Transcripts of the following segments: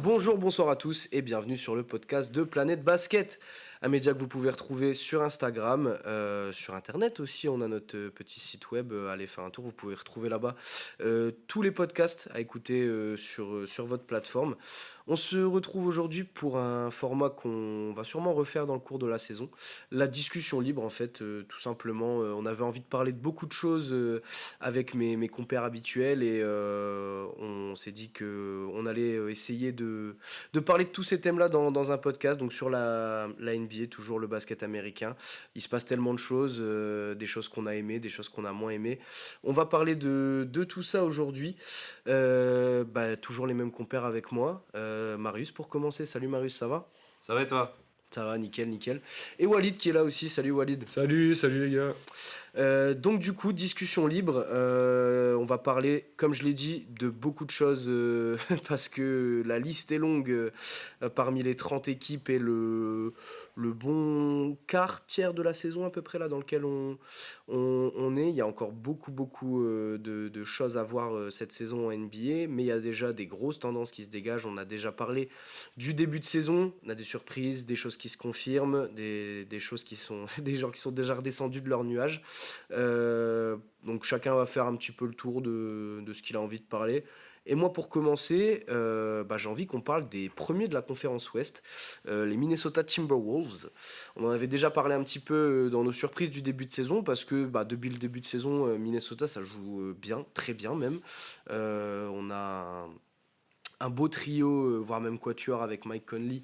Bonjour, bonsoir à tous et bienvenue sur le podcast de Planète Basket. Un média que vous pouvez retrouver sur Instagram, sur Internet aussi. On a notre petit site web, allez faire un tour, vous pouvez retrouver là-bas tous les podcasts à écouter sur votre plateforme. On se retrouve aujourd'hui pour un format qu'on va sûrement refaire dans le cours de la saison. La discussion libre en fait, tout simplement. On avait envie de parler de beaucoup de choses avec mes compères habituels et on s'est dit qu'on allait essayer de parler de tous ces thèmes-là dans un podcast, donc sur la NBA, toujours le basket américain. Il se passe tellement de choses, des choses qu'on a aimées, des choses qu'on a moins aimées. On va parler de tout ça aujourd'hui. Toujours les mêmes compères avec moi. Marius pour commencer. Salut Marius, ça va? Ça va et toi? Ça va, nickel, nickel. Et Walid qui est là aussi. Salut Walid. Salut les gars. Donc du coup, discussion libre, on va parler, comme je l'ai dit, de beaucoup de choses parce que la liste est longue parmi les 30 équipes et le bon tiers de la saison à peu près là dans lequel on est. Il y a encore beaucoup de choses à voir cette saison en NBA, mais il y a déjà des grosses tendances qui se dégagent. On a déjà parlé du début de saison, on a des surprises, des choses qui se confirment, des choses qui sont des gens qui sont déjà redescendus de leur nuage. Donc chacun va faire un petit peu le tour de ce qu'il a envie de parler. Et moi pour commencer, j'ai envie qu'on parle des premiers de la conférence Ouest, les Minnesota Timberwolves. On en avait déjà parlé un petit peu dans nos surprises du début de saison, parce que depuis le début de saison, Minnesota ça joue bien, très bien même. On a un beau trio, voire même quatuor avec Mike Conley,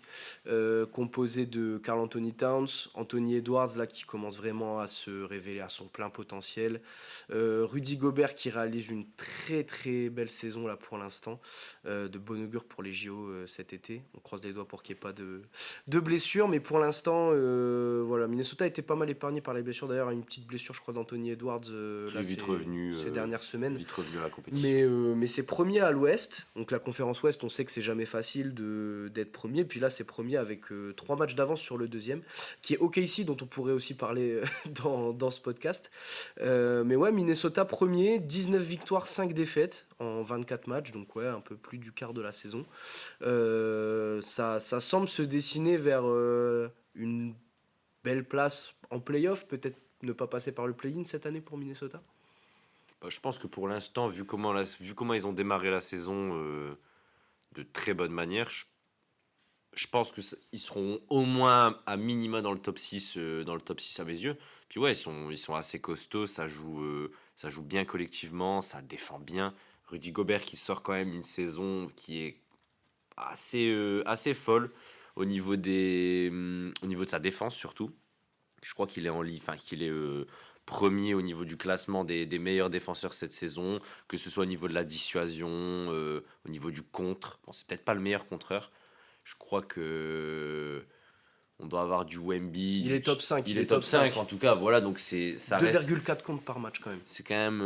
composé de Karl Anthony Towns, Anthony Edwards là qui commence vraiment à se révéler à son plein potentiel, Rudy Gobert qui réalise une très très belle saison là pour l'instant, de bon augure pour les JO cet été. On croise les doigts pour qu'il n'y ait pas de blessures, mais pour l'instant, voilà, Minnesota a été pas mal épargné par les blessures. D'ailleurs, une petite blessure, je crois, d'Anthony Edwards Qui est vite revenu ces dernières semaines. vite revenu à la compétition. Mais c'est premier à l'Ouest, donc la conférence Ouest, on sait que c'est jamais facile d'être premier. Puis là, c'est premier avec 3 matchs d'avance sur le deuxième, qui est OKC, dont on pourrait aussi parler dans ce podcast. Mais ouais, Minnesota premier, 19 victoires, 5 défaites en 24 matchs, donc ouais, un peu plus du quart de la saison. Ça semble se dessiner vers une belle place en play-off, peut-être ne pas passer par le play-in cette année pour Minnesota. Je pense que pour l'instant, vu comment ils ont démarré la saison de très bonne manière, je pense qu'ils seront au moins à minima dans le top 6, à mes yeux. Puis ouais, ils sont assez costauds, ça joue bien collectivement, ça défend bien. Rudy Gobert qui sort quand même une saison qui est assez folle au niveau de sa défense surtout. Je crois qu'il est qu'il est premier au niveau du classement des meilleurs défenseurs cette saison, que ce soit au niveau de la dissuasion, au niveau du contre. Bon, c'est peut-être pas le meilleur contreur. Je crois que on doit avoir du Wemby. Il est top 5. Il est top 5 en tout cas. Voilà, donc ça reste. 2,4 comptes par match quand même. C'est quand même.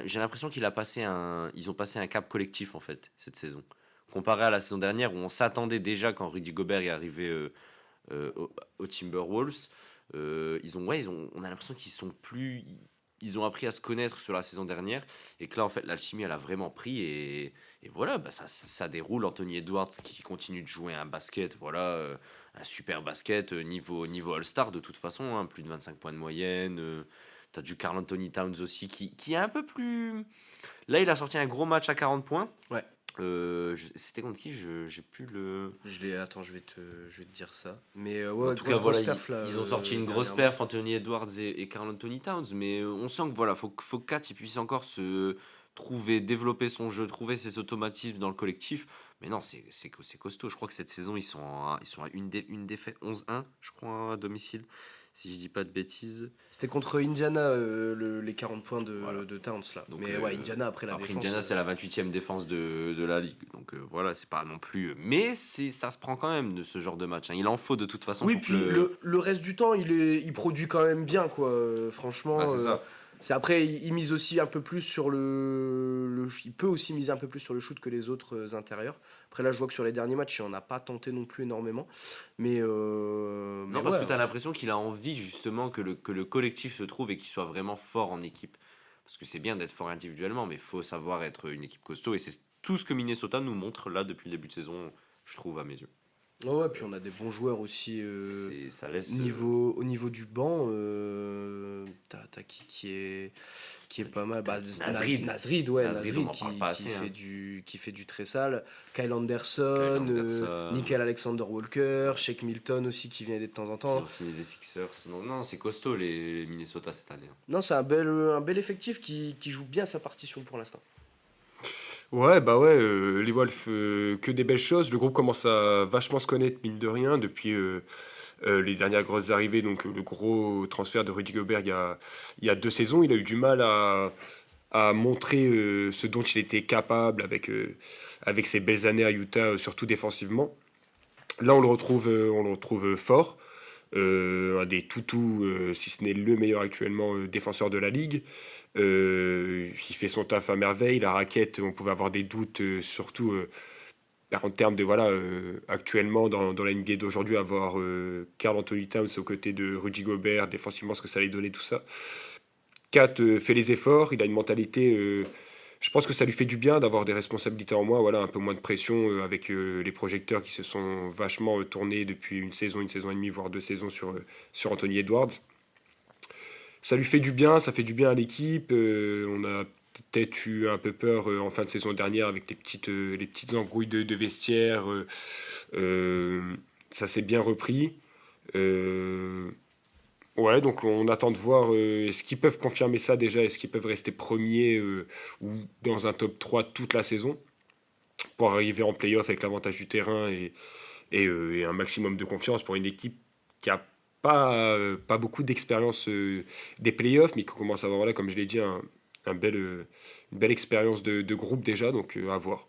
J'ai l'impression ils ont passé un cap collectif en fait cette saison. Comparé à la saison dernière où on s'attendait déjà quand Rudy Gobert est arrivé aux Timberwolves. On a l'impression ils ont appris à se connaître sur la saison dernière et que là en fait l'alchimie elle a vraiment pris et voilà, ça déroule. Anthony Edwards qui continue de jouer un basket, voilà, un super basket niveau All-Star de toute façon, hein, plus de 25 points de moyenne. T'as du Karl Anthony Towns aussi qui est un peu plus. Là il a sorti un gros match à 40 points. Ouais. C'était contre qui? J'ai plus le. Attends, je vais te dire ça. Mais ouais, En tout cas, voilà, perf, là, ils ont sorti une grosse perf, Anthony Edwards et Karl Anthony Towns, mais on sent que voilà, faut que Kat il puisse encore se développer son jeu, trouver ses automatismes dans le collectif. Mais non, c'est costaud. Je crois que cette saison, ils sont à une défaite 11-1, je crois, à domicile, si je dis pas de bêtises. C'était contre Indiana, les 40 points de Towns là. Donc, mais ouais, Indiana après la après défense. Indiana, c'est la 28e défense de la ligue. Donc voilà, c'est pas non plus. Mais ça se prend quand même de ce genre de match, hein. Il en faut de toute façon. Oui, pour puis le reste du temps, il produit quand même bien, quoi. Franchement. Ouais, c'est ça. C'est après, il mise aussi un peu plus sur il peut aussi miser un peu plus sur le shoot que les autres intérieurs. Après là, je vois que sur les derniers matchs, il en a pas tenté non plus énormément. Mais non, parce que tu as l'impression qu'il a envie justement que le collectif se trouve et qu'il soit vraiment fort en équipe. Parce que c'est bien d'être fort individuellement, mais il faut savoir être une équipe costaud. Et c'est tout ce que Minnesota nous montre là depuis le début de saison, je trouve, à mes yeux. Ouais, puis on a des bons joueurs aussi Ça laisse. au niveau du banc. T'as qui est pas mal. Bah, Nasrid. Nasrid, ouais, Nasrid, on en qui, parle pas assez. qui fait du très sale. Kyle Anderson, Kyle Anderson. Nickel Alexander Walker, Shake Milton aussi qui vient de temps en Ils temps. ont signé des Sixers. Non, c'est costaud les Minnesota cette année. Non, c'est un bel effectif qui joue bien sa partition pour l'instant. Ouais, bah ouais, les Wolves, que des belles choses. Le groupe commence à vachement se connaître, mine de rien, depuis les dernières grosses arrivées. Donc, le gros transfert de Rudy Gobert il y a 2 saisons. Il a eu du mal à montrer ce dont il était capable avec ses belles années à Utah, surtout défensivement. Là, on le retrouve fort. Un des toutous, si ce n'est le meilleur actuellement défenseur de la ligue. Il fait son taf à merveille. La raquette, on pouvait avoir des doutes, surtout en termes de, voilà, actuellement dans la NBA d'aujourd'hui, avoir Karl Anthony Towns aux côtés de Rudy Gobert, défensivement, ce que ça allait donner, tout ça. Kat fait les efforts, il a une mentalité. Je pense que ça lui fait du bien d'avoir des responsabilités en moins, voilà, un peu moins de pression avec les projecteurs qui se sont vachement tournés depuis une saison et demie, voire 2 saisons sur Anthony Edwards. Ça lui fait du bien, ça fait du bien à l'équipe. On a peut-être eu un peu peur en fin de saison dernière avec les petites embrouilles de vestiaire. Ça s'est bien repris. Euh, ouais, donc on attend de voir est-ce qu'ils peuvent confirmer ça déjà, est-ce qu'ils peuvent rester premiers ou dans un top 3 toute la saison pour arriver en play-off avec l'avantage du terrain et un maximum de confiance pour une équipe qui a pas beaucoup d'expérience des playoffs, mais qui commence à avoir, voilà, comme je l'ai dit, une belle expérience de groupe déjà, donc à voir.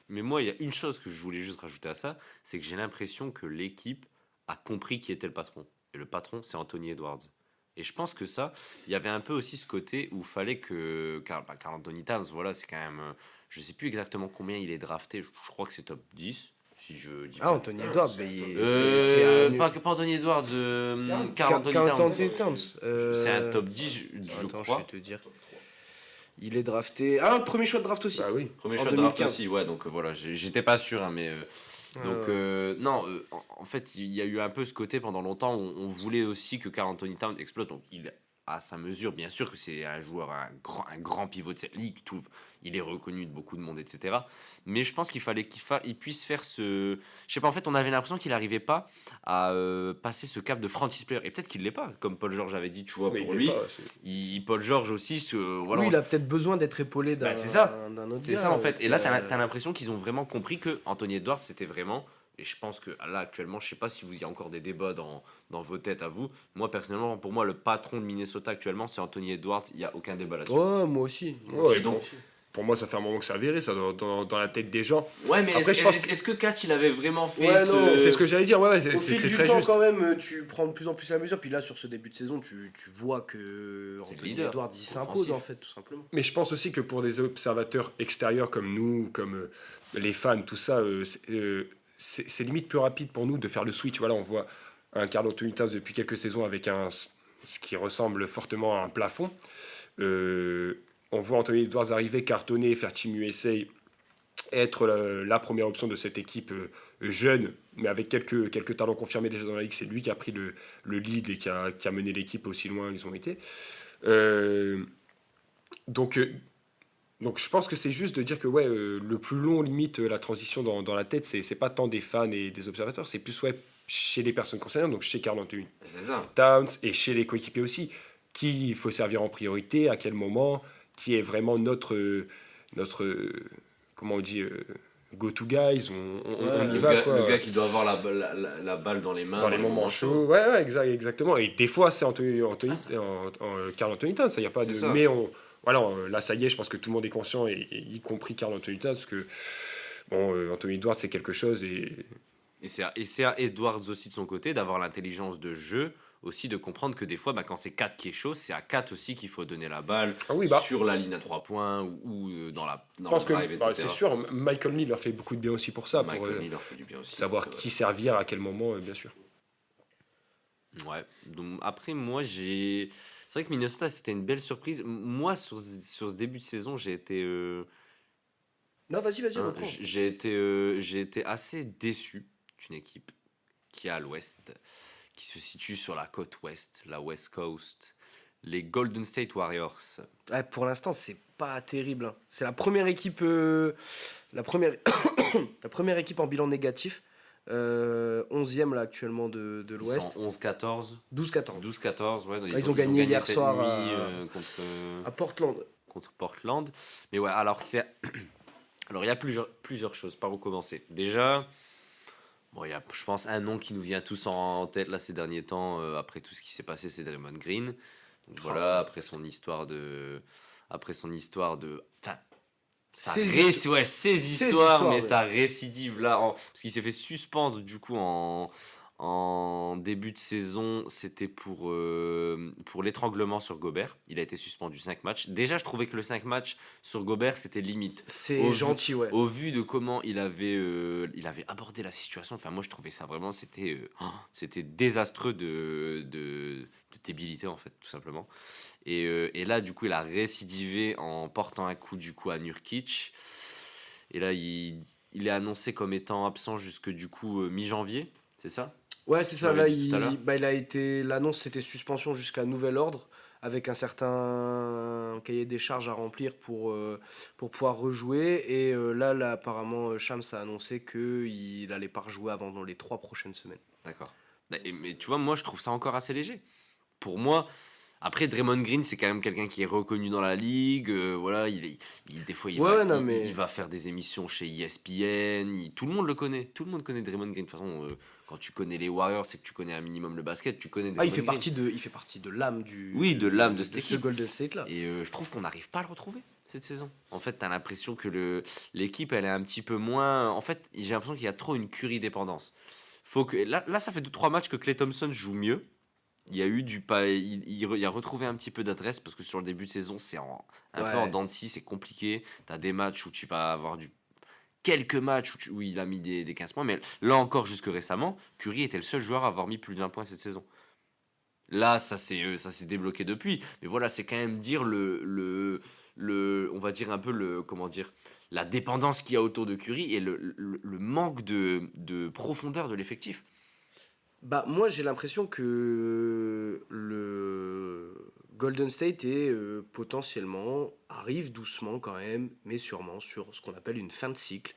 Mais moi, il y a une chose que je voulais juste rajouter à ça, c'est que j'ai l'impression que l'équipe a compris qui était le patron. Et le patron, c'est Anthony Edwards. Et je pense que ça, il y avait un peu aussi ce côté où il fallait que. Car Anthony Towns, voilà, c'est quand même. Je sais plus exactement combien il est drafté. Je crois que c'est top 10, si je dis Ah, pas. Anthony Edwards, mais c'est Pas Anthony Edwards, Karl Anthony Towns. Anthony Towns. C'est un top 10, je Attends, crois. je vais te dire. Il est drafté. Ah, premier choix de draft aussi. Bah oui. Premier En choix de draft 2015. aussi, ouais, donc voilà, j'étais pas sûr, hein, mais. Donc, Ouais. non, en fait, il y a eu un peu ce côté pendant longtemps où on voulait aussi que Karl Anthony Towns explose. Donc, il a sa mesure, bien sûr que c'est un joueur, un grand pivot de cette ligue, tout, il est reconnu de beaucoup de monde, etc. Mais je pense qu'il fallait il puisse faire ce. Je sais pas, en fait, on avait l'impression qu'il n'arrivait pas à passer ce cap de franchise player. Et peut-être qu'il l'est pas, comme Paul George avait dit, tu vois, Mais pour il est lui. pas, Paul George aussi, voilà, Oui, il a peut-être besoin d'être épaulé bah, c'est ça. d'un autre C'est gars. ça en fait. Et là, euh, t'as l'impression qu'ils ont vraiment compris que Anthony Edwards, c'était vraiment. Et je pense que là, actuellement, je sais pas si vous y a encore des débats dans vos têtes à vous. Moi, personnellement, pour moi, le patron de Minnesota actuellement, c'est Anthony Edwards. Il n'y a aucun débat là-dessus. Ouais, moi aussi. Ouais, Et donc- pour moi, ça fait un moment que ça a viré, ça, dans la tête des gens. Ouais, mais Après, je pense est-ce que Kat, il avait vraiment fait Ouais, non, C'est ce que j'allais dire, ouais, Au fil c'est du très temps, juste. quand même, tu prends de plus en plus la mesure. Puis là, sur ce début de saison, tu vois que C'est le Anthony leader Edwards, il s'impose, offensif. en fait, tout simplement. Mais je pense aussi que pour des observateurs extérieurs comme nous, comme les fans, tout ça, c'est limite plus rapide pour nous de faire le switch. Voilà, on voit un Karl Anthony Towns depuis quelques saisons avec ce qui ressemble fortement à un plafond. On voit Anthony Edwards arriver, cartonner, faire Team USA, être la première option de cette équipe jeune, mais avec quelques talents confirmés déjà dans la ligue. C'est lui qui a pris le lead et qui a mené l'équipe aussi loin ils ont été. Euh, donc, je pense que c'est juste de dire que ouais, le plus long limite la transition dans la tête, c'est pas tant des fans et des observateurs, c'est plus ouais, chez les personnes concernées, donc chez Karl Anthony C'est ça. Towns et chez les coéquipiers aussi, qui il faut servir en priorité, à quel moment, qui est vraiment notre comment on dit, go-to guys, on y Le va gars, quoi. le gars qui doit avoir la balle dans les mains. Dans les moments chauds, ouais, exactement. Et des fois, c'est Karl Anthony Towns, ça y a pas C'est de. ça. Mais voilà, là, ça y est, je pense que tout le monde est conscient, et y compris Karl Anthony Towns, parce que bon, Anthony Edwards, c'est quelque chose, Et c'est à Edwards aussi de son côté d'avoir l'intelligence de jeu, aussi de comprendre que des fois, quand c'est 4 qui est chaud, c'est à 4 aussi qu'il faut donner la balle Ah oui, sur la ligne à 3 points ou dans je le pense que drive, etc. c'est sûr, Michael Miller fait beaucoup de bien aussi pour ça, Michael pour Miller fait du bien aussi. savoir c'est vrai. qui servir à quel moment, bien sûr. Ouais. Donc, après, moi, c'est vrai que Minnesota, c'était une belle surprise. Moi, sur ce début de saison, Non, vas-y, hein, reprends. j'ai été assez déçu d'une équipe qui est à l'ouest, qui se situe sur la côte ouest, la West Coast, les Golden State Warriors. Ouais, pour l'instant, c'est pas terrible, hein. C'est la première équipe, la première, la première équipe en bilan négatif. 11e là actuellement de Ils sont l'Ouest. 11-14. 12-14. 12-14, ouais. Ils ont gagné gagné hier cette soir nuit à Portland. contre Portland. Mais ouais, alors il y a plusieurs choses. Par où commencer? Déjà, bon, il y a, je pense, un nom qui nous vient tous en tête là ces derniers temps, après tout ce qui s'est passé, c'est Draymond Green. Donc voilà, après son histoire de, enfin, ses Ces histoires, histoires, mais ouais. sa récidive là, parce qu'il s'est fait suspendre du coup en début de saison, c'était pour l'étranglement sur Gobert. Il a été suspendu 5 matchs. Déjà, je trouvais que le 5 matchs sur Gobert, c'était limite. C'est Au vu, gentil, ouais. au vu de comment il avait abordé la situation, enfin moi je trouvais ça vraiment, c'était désastreux de débilité en fait, tout simplement. Et là, du coup, il a récidivé en portant un coup du coup à Nurkic. Et là, il est annoncé comme étant absent jusque du coup mi-janvier, c'est ça? Ouais, c'est Tu ça. m'avais Là, dit tout à l'heure. il a été. L'annonce, c'était suspension jusqu'à nouvel ordre, avec un certain cahier des charges à remplir pour pouvoir rejouer. Et là, apparemment, Shams a annoncé qu'il allait pas rejouer avant dans les 3 prochaines semaines. D'accord. Mais tu vois, moi, je trouve ça encore assez léger. Pour moi, après, Draymond Green, c'est quand même quelqu'un qui est reconnu dans la ligue. Voilà, des fois, Ouais, ouais, non, il mais. va faire des émissions chez ESPN. Tout le monde le connaît. Tout le monde connaît Draymond Green. De toute façon, quand tu connais les Warriors, c'est que tu connais un minimum le basket. Tu connais Ah, Draymond Green. il fait partie de l'âme Oui, de l'âme de de cette ce équipe. Golden State-là. Et je trouve qu'on n'arrive pas à le retrouver cette saison. En fait, t'as l'impression que l'équipe, elle est un petit peu moins. En fait, j'ai l'impression qu'il y a trop une Curry dépendance. Là, ça fait 2-3 matchs que Klay Thompson joue mieux. Il y a eu du pas, il a retrouvé un petit peu d'adresse parce que sur le début de saison, un peu en Ouais. dents de scie, c'est compliqué. T'as des matchs où tu vas avoir quelques matchs où il a mis des 15 points, mais là encore, jusque récemment, Curry était le seul joueur à avoir mis plus de 20 points cette saison. Là, ça s'est débloqué depuis. Mais voilà, c'est quand même dire on va dire un peu comment dire, la dépendance qu'il y a autour de Curry et le manque de profondeur de l'effectif. Bah, moi, j'ai l'impression que le Golden State potentiellement arrive doucement quand même, mais sûrement sur ce qu'on appelle une fin de cycle,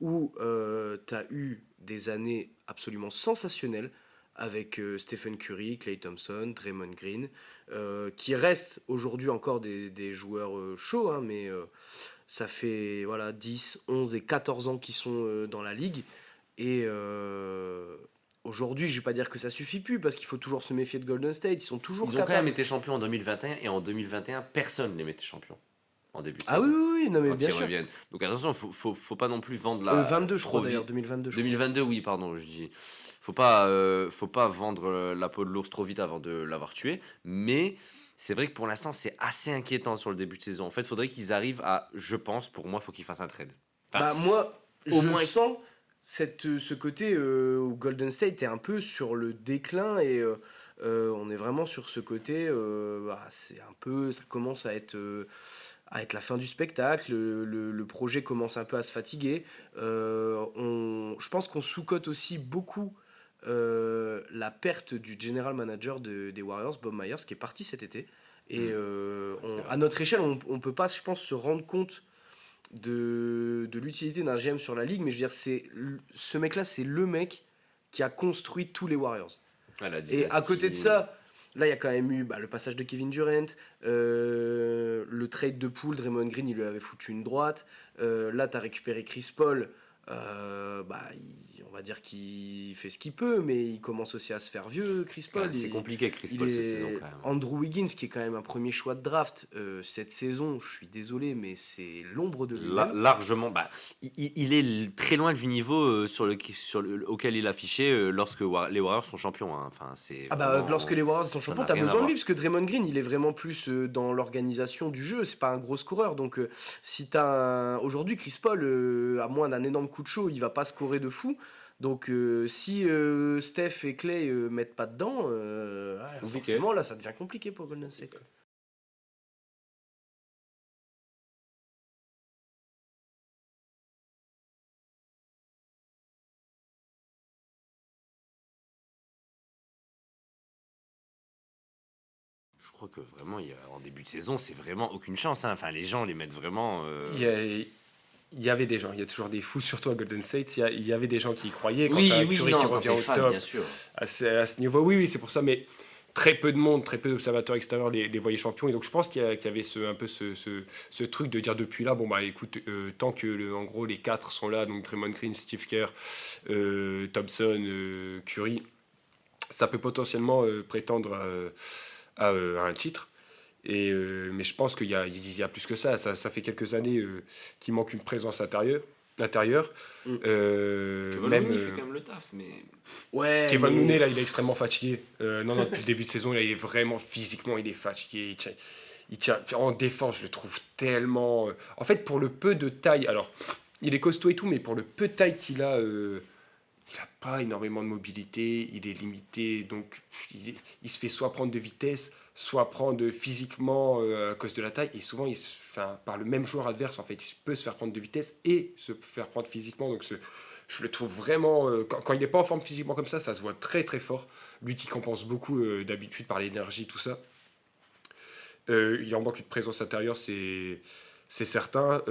où tu as eu des années absolument sensationnelles avec Stephen Curry, Klay Thompson, Draymond Green, qui restent aujourd'hui encore des joueurs chauds, hein, mais ça fait voilà, 10, 11 et 14 ans qu'ils sont dans la ligue. Et aujourd'hui, je vais pas dire que ça suffit plus, parce qu'il faut toujours se méfier de Golden State, ils sont toujours Ils ont quand même capables. été champions en 2021 et en 2021, personne ne les mettait champions en début de Ah oui, saison oui, oui, non mais quand bien ils sûr. reviennent. Donc attention, faut pas non plus vendre 22, je trop crois d'ailleurs, vite. 2022, je crois. 2022, oui, pardon, je dis. Faut pas vendre la peau de l'ours trop vite avant de l'avoir tué. Mais c'est vrai que pour l'instant, c'est assez inquiétant sur le début de saison. En fait, il faudrait qu'ils arrivent je pense, pour moi, il faut qu'ils fassent un trade. Enfin, Bah moi, au je moins, sens ce côté où Golden State est un peu sur le déclin et on est vraiment sur ce côté, c'est un peu, ça commence à être la fin du spectacle, le projet commence un peu à se fatiguer. Je pense qu'on sous-cote aussi beaucoup la perte du general manager des Warriors, Bob Myers, qui est parti cet été. Et C'est vrai. à notre échelle, on peut pas, je pense, se rendre compte de l'utilité d'un GM sur la ligue, mais je veux dire, ce mec-là, c'est le mec qui a construit tous les Warriors. Ouais, la Et à côté de dynastie. ça, là, il y a quand même eu le passage de Kevin Durant, le trade de Poole, Draymond Green, il lui avait foutu une droite. Là, tu as récupéré Chris Paul. On va dire qu'il fait ce qu'il peut, mais il commence aussi à se faire vieux, Chris Paul. C'est compliqué, Chris Il Paul, cette est saison, quand même. Andrew Wiggins, qui est quand même un premier choix de draft cette saison, je suis désolé, mais c'est l'ombre de lui-même. Largement, il est très loin du niveau auquel il affichait lorsque les Warriors sont champions, hein. Enfin, c'est vraiment, Lorsque les Warriors sont ça champions, n'a t'as rien à besoin de voir. lui, parce que Draymond Green, il est vraiment plus dans l'organisation du jeu, c'est pas un gros scoreur. Donc, si aujourd'hui, Chris Paul, à moins d'un énorme coup de chaud, il va pas scorer de fou. Donc si Steph et Clay mettent pas dedans, Compliqué. forcément là ça devient compliqué pour Golden State, quoi. Je crois que vraiment, en début de saison, c'est vraiment aucune chance, hein. Enfin, les gens les mettent vraiment. Il y avait des gens, il y a toujours des fous, surtout à Golden State. Il y avait des gens qui y croyaient. Quand Oui, t'as oui, Curry non, qui quand revient t'es au fan, top bien sûr. à ce niveau, oui, oui, c'est pour ça. Mais très peu de monde, très peu d'observateurs extérieurs les voyaient champions. Et donc je pense qu'il y avait un peu ce truc de dire depuis là, bon bah écoute, tant que en gros les quatre sont là, donc Draymond Green, Steve Kerr, Thompson, Curry, ça peut potentiellement prétendre à un titre. Mais je pense qu'il y a plus que ça. Ça fait quelques années qu'il manque une présence intérieure. Mm. Kevin Même Looney fait quand même le taf, mais. Ouais, Kevin mais Looney, là, il est extrêmement fatigué. Non, non, depuis le début de saison, là, il est vraiment physiquement, il est fatigué. Il tient en défense, je le trouve tellement. En fait, pour le peu de taille, alors, il est costaud et tout, mais pour le peu de taille qu'il a, il n'a pas énormément de mobilité, il est limité, donc il se fait soit prendre de vitesse, soit prendre physiquement à cause de la taille, et souvent, enfin, par le même joueur adverse, en fait, il peut se faire prendre de vitesse et se faire prendre physiquement, donc je le trouve vraiment, quand il n'est pas en forme physiquement comme ça se voit très très fort, lui qui compense beaucoup d'habitude par l'énergie, tout ça. Il en manque une présence intérieure, c'est certain.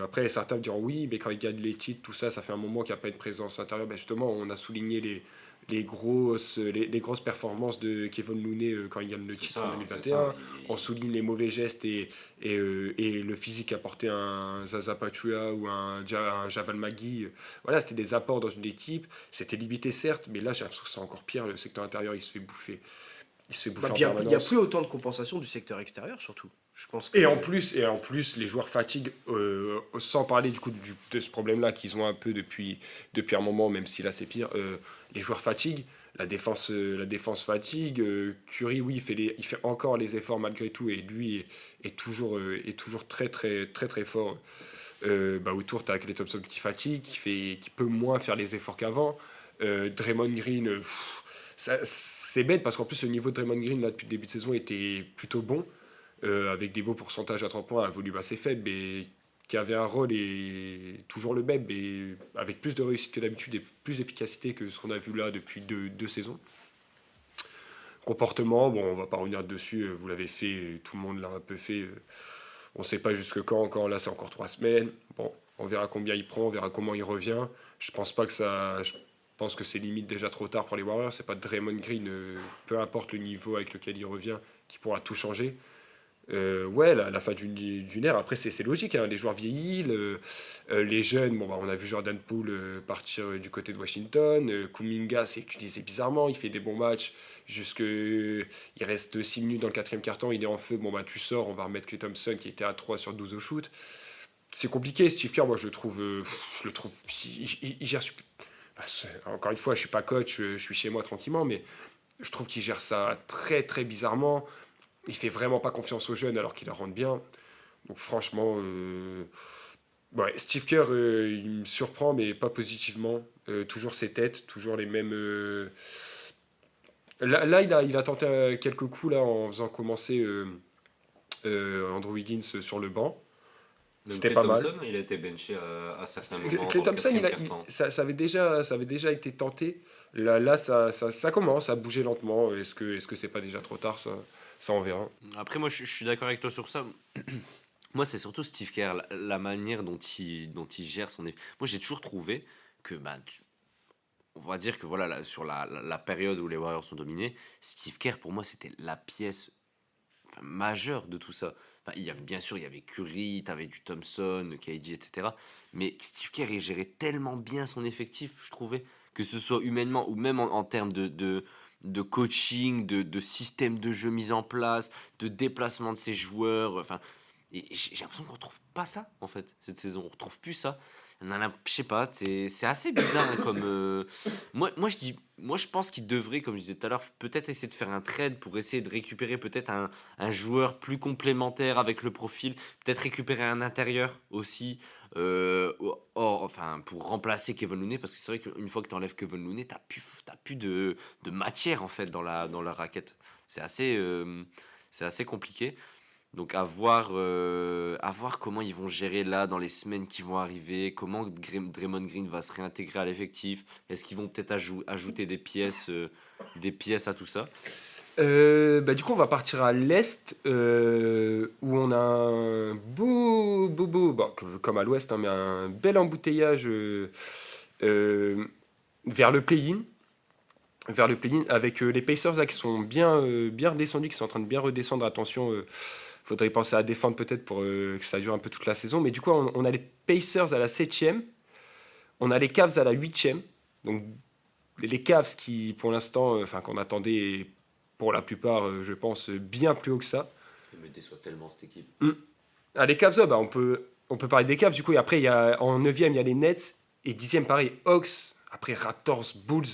Après, certains me diront oui, mais quand il gagne les titres, tout ça, ça fait un moment qu'il n'y a pas une présence intérieure. Ben justement, on a souligné les grosses performances de Kevin Looney quand il gagne le C'est titre en ça, c'est 2021. ça. On souligne les mauvais gestes et le physique apporté un Zaza Pachulia ou un Javal Magui. Voilà, c'était des apports dans une équipe. C'était limité, certes, mais là, j'ai l'impression que c'est encore pire. Le secteur intérieur, il se fait bouffer. Il se fait bouffer bah, en il y a permanence. plus autant de compensation du secteur extérieur surtout. Je pense que Et en plus, les joueurs fatiguent, sans parler du coup de ce problème-là qu'ils ont un peu depuis un moment, même si là c'est pire. Les joueurs fatiguent, la défense fatigue. Curry, oui, il fait encore les efforts malgré tout, et lui est toujours très très très très fort. Autour, tu as Klay Thompson qui fatigue, qui peut moins faire les efforts qu'avant. Draymond Green, c'est bête parce qu'en plus le niveau de Draymond Green là, depuis le début de saison était plutôt bon, avec des beaux pourcentages à 3 points, un volume assez faible, mais qui avait un rôle et toujours le même, mais avec plus de réussite que d'habitude et plus d'efficacité que ce qu'on a vu là depuis deux saisons. Comportement, bon, on va pas revenir dessus, vous l'avez fait, tout le monde l'a un peu fait. On ne sait pas jusque quand encore, là c'est encore 3 semaines. Bon, on verra combien il prend, on verra comment il revient. Je pense pas que ça. Je pense que c'est limite déjà trop tard pour les Warriors. C'est pas Draymond Green, peu importe le niveau avec lequel il revient, qui pourra tout changer. Ouais, la fin d'une ère, après c'est logique, hein, les joueurs vieillissent, les jeunes, bon, bah, on a vu Jordan Poole partir du côté de Washington, Kuminga s'est utilisé bizarrement, il fait des bons matchs, il reste 6 minutes dans le quatrième quart-temps, il est en feu, bon bah tu sors, on va remettre Klay Thompson qui était à 3 sur 12 au shoot. C'est compliqué, Steve Kerr, moi je le trouve, il gère, encore une fois, je suis pas coach, je suis chez moi tranquillement, mais je trouve qu'il gère ça très très bizarrement. Il fait vraiment pas confiance aux jeunes alors qu'il leur rentre bien. Donc franchement, ouais, Steve Kerr, il me surprend, mais pas positivement. Toujours ses têtes, toujours les mêmes. Là, il a tenté quelques coups là en faisant commencer Andrew Wiggins sur le banc. Même C'était Klay pas mal. Thompson, il a été benché à certains moments Klay dans le Thompson, quatrième quart-temps. ça avait déjà été tenté. Là, ça commence à bouger lentement. Est-ce que c'est pas déjà trop tard, ça on verra. Après, moi, je suis d'accord avec toi sur ça. Moi, c'est surtout Steve Kerr, la manière dont il gère son. Moi, j'ai toujours trouvé que, bah, on va dire que voilà, sur la période où les Warriors sont dominés, Steve Kerr, pour moi, c'était la pièce, enfin, majeure de tout ça. Enfin, bien sûr, il y avait Curry, t'avais du Thompson, KD, etc. Mais Steve Kerr, il gérait tellement bien son effectif, je trouvais, que ce soit humainement ou même en termes de coaching, de système de jeu mis en place, de déplacement de ses joueurs. Enfin, et j'ai l'impression qu'on retrouve pas ça, en fait, cette saison. On retrouve plus ça. Je sais pas, c'est assez bizarre hein, comme. Moi, je pense qu'il devrait, comme je disais tout à l'heure, peut-être essayer de faire un trade pour essayer de récupérer peut-être un joueur plus complémentaire avec le profil, peut-être récupérer un intérieur aussi, enfin, pour remplacer Kevin Looney, parce que c'est vrai qu'une fois que tu enlèves Kevin Looney, t'as plus de matière en fait dans la raquette. C'est assez compliqué. Donc à voir comment ils vont gérer là dans les semaines qui vont arriver, comment Draymond Green va se réintégrer à l'effectif, est-ce qu'ils vont peut-être ajouter des pièces à tout ça. Du coup, on va partir à l'Est, où on a un bon, comme à l'Ouest, hein, mais un bel embouteillage euh, vers le play-in. Vers le play-in, avec les Pacers là, qui sont bien redescendus, qui sont en train de bien redescendre. Attention, faudrait penser à défendre peut-être pour que ça dure un peu toute la saison. Mais du coup, on a les Pacers à la 7e, on a les Cavs à la 8e. Donc les Cavs qui, pour l'instant, qu'on attendait pour la plupart, je pense, bien plus haut que ça. Je me déçois tellement cette équipe. Ah, les Cavs, on peut parler des Cavs. Du coup, et après, en 9e, il y a les Nets. Et 10e, pareil, Hawks. Après, Raptors, Bulls.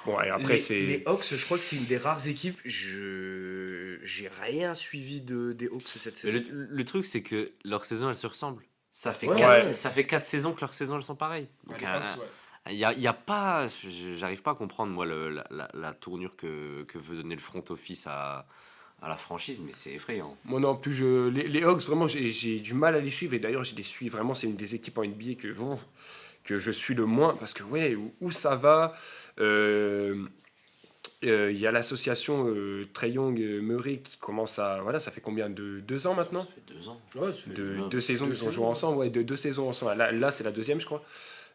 Bon, et après, Les Hawks, je crois que c'est une des rares équipes. J'ai rien suivi des Hawks cette Mais saison. le truc, c'est que leur saison, elle se ressemble. Ouais, Ça fait 4 saisons que leurs saisons, elles sont pareilles. Donc, il y a pas, j'arrive pas à comprendre, moi, la tournure que veut donner le front office à la franchise, mais c'est effrayant. Moi non plus, les Hawks, vraiment, j'ai du mal à les suivre. Et d'ailleurs, je les suis vraiment. C'est une des équipes en NBA que je suis le moins. Parce que, ouais, où ça va il y a l'association Trae Young Murray qui commence à. Voilà, ça fait combien de 2 ans maintenant? Ça fait 2 ans. Ouais, ça fait Deux saisons qu'ils ont joué ensemble. Ouais, deux saisons ensemble. Là, c'est la deuxième, je crois.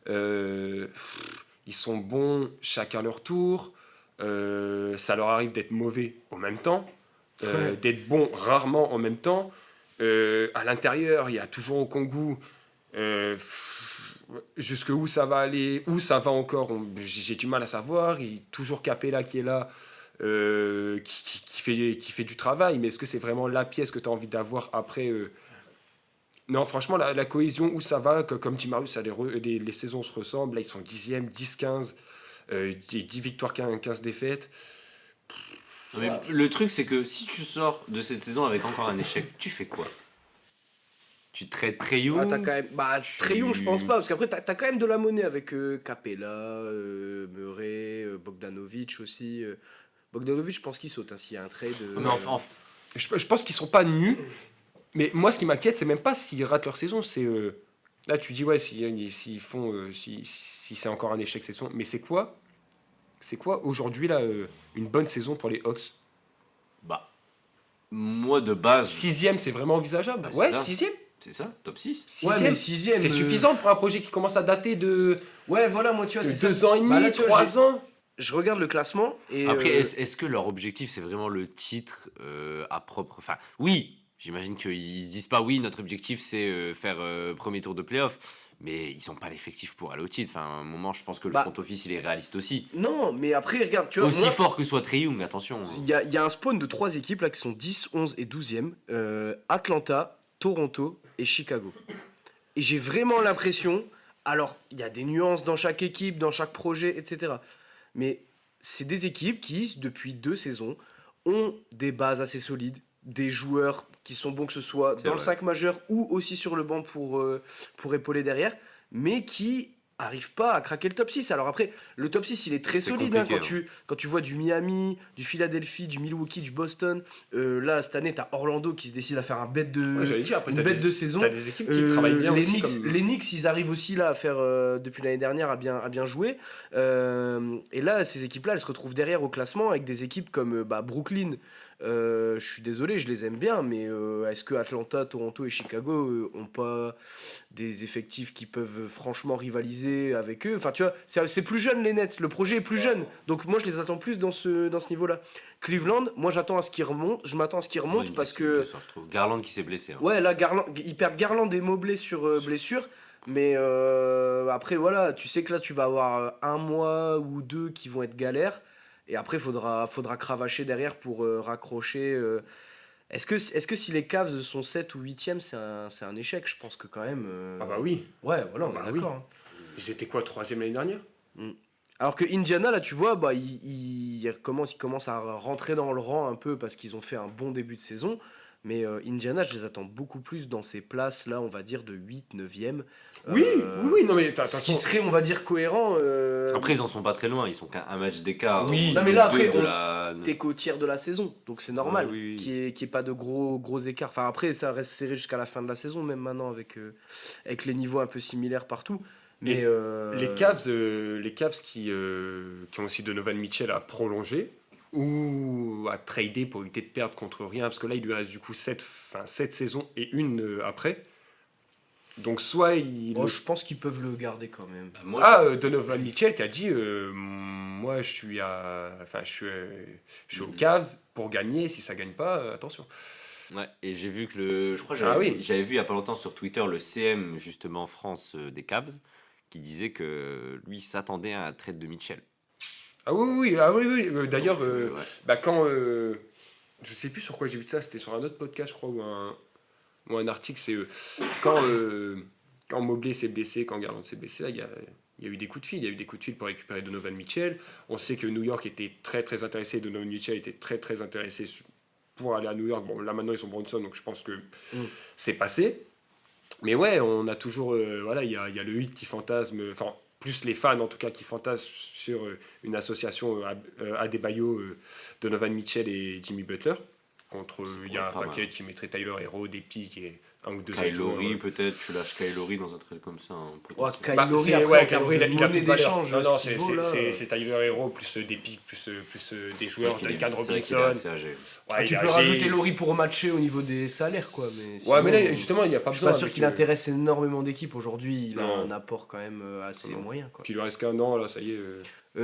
Ils sont bons chacun leur tour. Ça leur arrive d'être mauvais en même temps. D'être bons rarement en même temps. À l'intérieur, il y a toujours Okongwu. Jusque où ça va aller, où ça va encore, j'ai du mal à savoir. Il y a toujours Capella qui est là, qui fait du travail, mais est-ce que c'est vraiment la pièce que tu as envie d'avoir après Non, franchement, la cohésion, où ça va, comme dit Marius, ça, les saisons se ressemblent. Là, ils sont 10e, 10-15, 10 victoires, 15 défaites. Non, mais le truc, c'est que si tu sors de cette saison avec encore un échec, tu fais quoi? Tu traites Trae Young. Ah, t'as quand même. Bah, Trae Young, je pense pas, parce qu'après, t'as quand même de la monnaie avec Capella, Murray, Bogdanovic aussi. Bogdanovic, je pense qu'il saute hein, s'il y a un trade. Mais Je pense qu'ils sont pas nus, mais moi, ce qui m'inquiète, c'est même pas s'ils ratent leur saison, c'est. Là, tu dis, ouais, s'ils font. Si c'est encore un échec, c'est son. Mais c'est quoi? C'est quoi aujourd'hui, là, une bonne saison pour les Hawks? bah, moi de base, 6e, c'est vraiment envisageable. Bah, c'est Ouais, ça. 6e. c'est ça, top 6. Ouais, mais 6e. C'est suffisant pour un projet qui commence à dater de Ouais, voilà, moi, tu vois, c'est 2 ça. ans et demi, Bah, là, tu vois, 3 ans. Je regarde le classement et. Après, est-ce que leur objectif, c'est vraiment le titre à propre. Enfin, oui, j'imagine qu'ils se disent pas, oui, notre objectif, c'est faire premier tour de playoff. Mais ils n'ont pas l'effectif pour aller au titre. Enfin, à un moment, je pense que le Bah, front office, il est réaliste aussi. Non, mais après, regarde, tu vois. Aussi moi, fort que soit Trae Young, attention. il y a un spawn de 3 équipes là qui sont 10, 11 et 12e. Atlanta, Toronto et Chicago. Et j'ai vraiment l'impression. Alors, il y a des nuances dans chaque équipe, dans chaque projet, etc. Mais c'est des équipes qui, depuis 2 saisons, ont des bases assez solides, des joueurs qui sont bons, que ce soit C'est dans le vrai. 5 majeur ou aussi sur le banc pour épauler derrière, mais qui arrivent pas à craquer le top 6. Alors après, le top 6, il est très C'est solide hein, compliqué, quand tu vois du Miami, du Philadelphie, du Milwaukee, du Boston. Là, cette année, t'as Orlando qui se décide à faire un bête de, Ouais, j'allais dire, après, une t'as bête de saison. T'as des équipes qui travaillent bien les aussi. Knicks, Comme... les Knicks, ils arrivent aussi là à faire depuis l'année dernière à bien jouer. Et là, ces équipes-là, elles se retrouvent derrière au classement avec des équipes comme Brooklyn. Je suis désolé, je les aime bien, mais est-ce que Atlanta, Toronto et Chicago ont pas des effectifs qui peuvent franchement rivaliser avec eux? Enfin, tu vois, c'est plus jeune les Nets. Le projet est plus jeune, donc moi je les attends plus dans ce niveau-là. Cleveland, moi j'attends à ce qu'ils remontent. Je m'attends à ce qu'ils Ouais, remontent ils me parce déçoivent, ils me que déçoivent, je trouve. Garland qui s'est blessé. Hein. ouais, là, ils perdent Garland et Mobley sur blessure. Mais après, voilà, tu sais que là, tu vas avoir un mois ou 2 qui vont être galères. Et après, faudra cravacher derrière pour raccrocher Est-ce que si les Cavs sont 7 ou 8e, c'est un échec? Je pense que quand même. Ah bah oui. Ouais, voilà, on Bah est oui. d'accord. Hein. Ils étaient quoi, 3e l'année dernière? Mm. Alors que Indiana, là, tu vois, bah, ils commencent à rentrer dans le rang un peu parce qu'ils ont fait un bon début de saison. Mais Indiana, je les attends beaucoup plus dans ces places-là, on va dire, de 8, 9e. Oui, oui, non mais Ce qui attention. serait, on va dire, cohérent. Après, ils en sont pas très loin, ils sont qu'à un match d'écart. Oui. ou Non, mais là, deux après, de la. t'es qu'au tiers de la saison, donc c'est normal Ouais, oui, oui. qu'il y ait pas de gros écarts. Enfin, après, ça reste serré jusqu'à la fin de la saison, même maintenant, avec les niveaux un peu similaires partout. Mais Les Cavs qui ont aussi Donovan Mitchell à prolonger ou à trader pour éviter de perdre contre rien, parce que là, il lui reste du coup 7 saisons et une après. Donc soit oh, je pense qu'ils peuvent le garder quand même. Moi, Donovan Mitchell qui a dit moi je suis aux Cavs pour gagner, si ça gagne pas, attention. ouais, et j'ai vu que je crois que Ah oui. j'avais vu il y a pas longtemps sur Twitter le CM justement en France des Cavs qui disait que lui s'attendait à un trade de Mitchell. Ah oui. D'ailleurs, Ouais. quand je sais plus sur quoi j'ai vu ça, c'était sur un autre podcast, je crois, ou un article, c'est quand Mobley s'est blessé, quand Garland s'est blessé, là, il y a eu des coups de fil. Il y a eu des coups de fil pour récupérer Donovan Mitchell. On sait que New York était très très intéressé, Donovan Mitchell était très très intéressé pour aller à New York. Bon, là maintenant ils sont Bronson, donc je pense que c'est passé. Mais ouais, on a toujours, voilà, il y a le hit qui fantasme, enfin plus les fans en tout cas qui fantasment sur une association Adebayo, Donovan Mitchell et Jimmy Butler. Contre, il y a un pas mal. paquet qui mettrait Tyler Hero, des pics et un ou deux Kyle autres joueurs. Lowry peut-être, tu lâches Kyle Lowry dans un trade comme ça. Oh, Potentiellement. Kyle Bah, Lowry, c'est- après, ouais, en termes Lowry, de il a monnaie plus de valeur. d'échange, Non, ce qu'il vaut, là. c'est Tyler Hero plus des pics, plus des C'est joueurs, vrai qu'il est- Duncan c'est vrai qu'il est Robinson. assez âgé. Ouais, Tu il est peux âgé. rajouter Lowry pour matcher au niveau des salaires, quoi. Mais Ouais, sinon, mais là, justement, il n'y a pas je suis besoin. pas sûr avec qu'il le- intéresse énormément d'équipes aujourd'hui. Il a Non. un apport quand même assez Non. moyen, quoi. Puis il lui reste qu'un an, là, ça y est.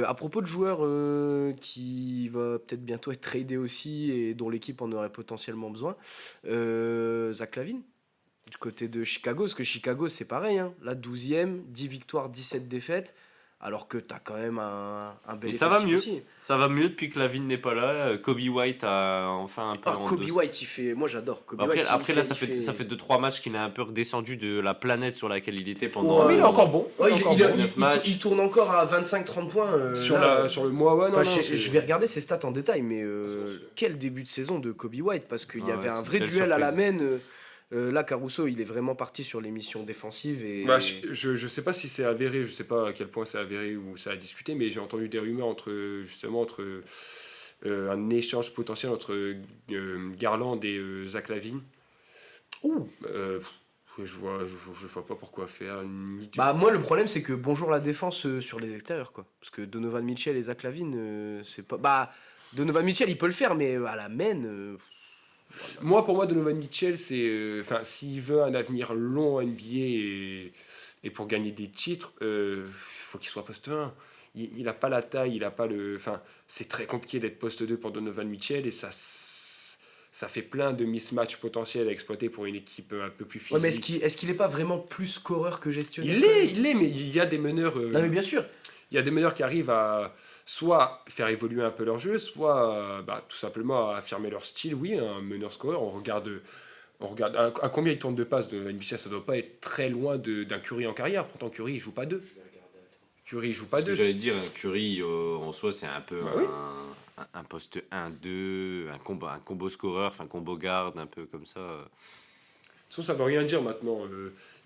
À propos de joueurs qui va peut-être bientôt être tradé aussi et dont l'équipe en aurait potentiellement besoin, Zach LaVine, du côté de Chicago, parce que Chicago c'est pareil, hein. Là 12e, 10 victoires, 17 défaites, alors que t'as quand même un bel Mais ça va effectif mieux. aussi. Ça va mieux depuis que Lavine n'est pas là. Kobe White a enfin un peu Ah, Kobe endossé. White, il fait. Moi j'adore. Kobe Après, White, après là, ça il fait 2-3 matchs qu'il est un peu redescendu de la planète sur laquelle il était pendant. Ouais, mais il est encore bon. Ouais, Il est encore bon. 9 matchs. il tourne encore à 25-30 points. Sur le mois, ouais, non, Enfin, non, je vais regarder ses stats en détail, mais quel début de saison de Kobe White, parce qu'il y Ah avait ouais, un c'est vrai une duel belle à la surprise. main. Là, Caruso, il est vraiment parti sur les missions défensives. Et... Bah, je sais pas si c'est avéré, je sais pas à quel point c'est avéré ou ça a discuté, mais j'ai entendu des rumeurs entre un échange potentiel entre Garland et Zach LaVine. Ouh. Je vois pas pourquoi faire. Bah, moi, le problème, c'est que bonjour la défense sur les extérieurs, quoi. Parce que Donovan Mitchell et Zach LaVine, c'est pas. Bah, Donovan Mitchell, il peut le faire, mais à la main. Moi, pour moi, Donovan Mitchell, c'est. Enfin, s'il veut un avenir long en NBA et pour gagner des titres, il faut qu'il soit poste 1. Il n'a pas la taille, il a pas le. Enfin, c'est très compliqué d'être poste 2 pour Donovan Mitchell et ça fait plein de mismatchs potentiels à exploiter pour une équipe un peu plus physique. Ouais, mais est-ce qu'il est pas vraiment plus scoreur que gestionnaire? Il l'est, mais il y a des meneurs. Non, mais bien sûr. Il y a des meneurs qui arrivent à soit faire évoluer un peu leur jeu, soit tout simplement à affirmer leur style. Oui, un meneur scoreur, on regarde à combien il tourne de passes de NBA, ça doit pas être très loin d'un Curry en carrière. Pourtant, Curry, il joue pas deux. Curry, il joue pas Ce que deux. j'allais dire, Curry en soi, c'est un peu Bah oui. un poste 1-2, un combo scoreur, enfin combo garde, un peu comme ça. De toute façon, ça veut rien dire maintenant.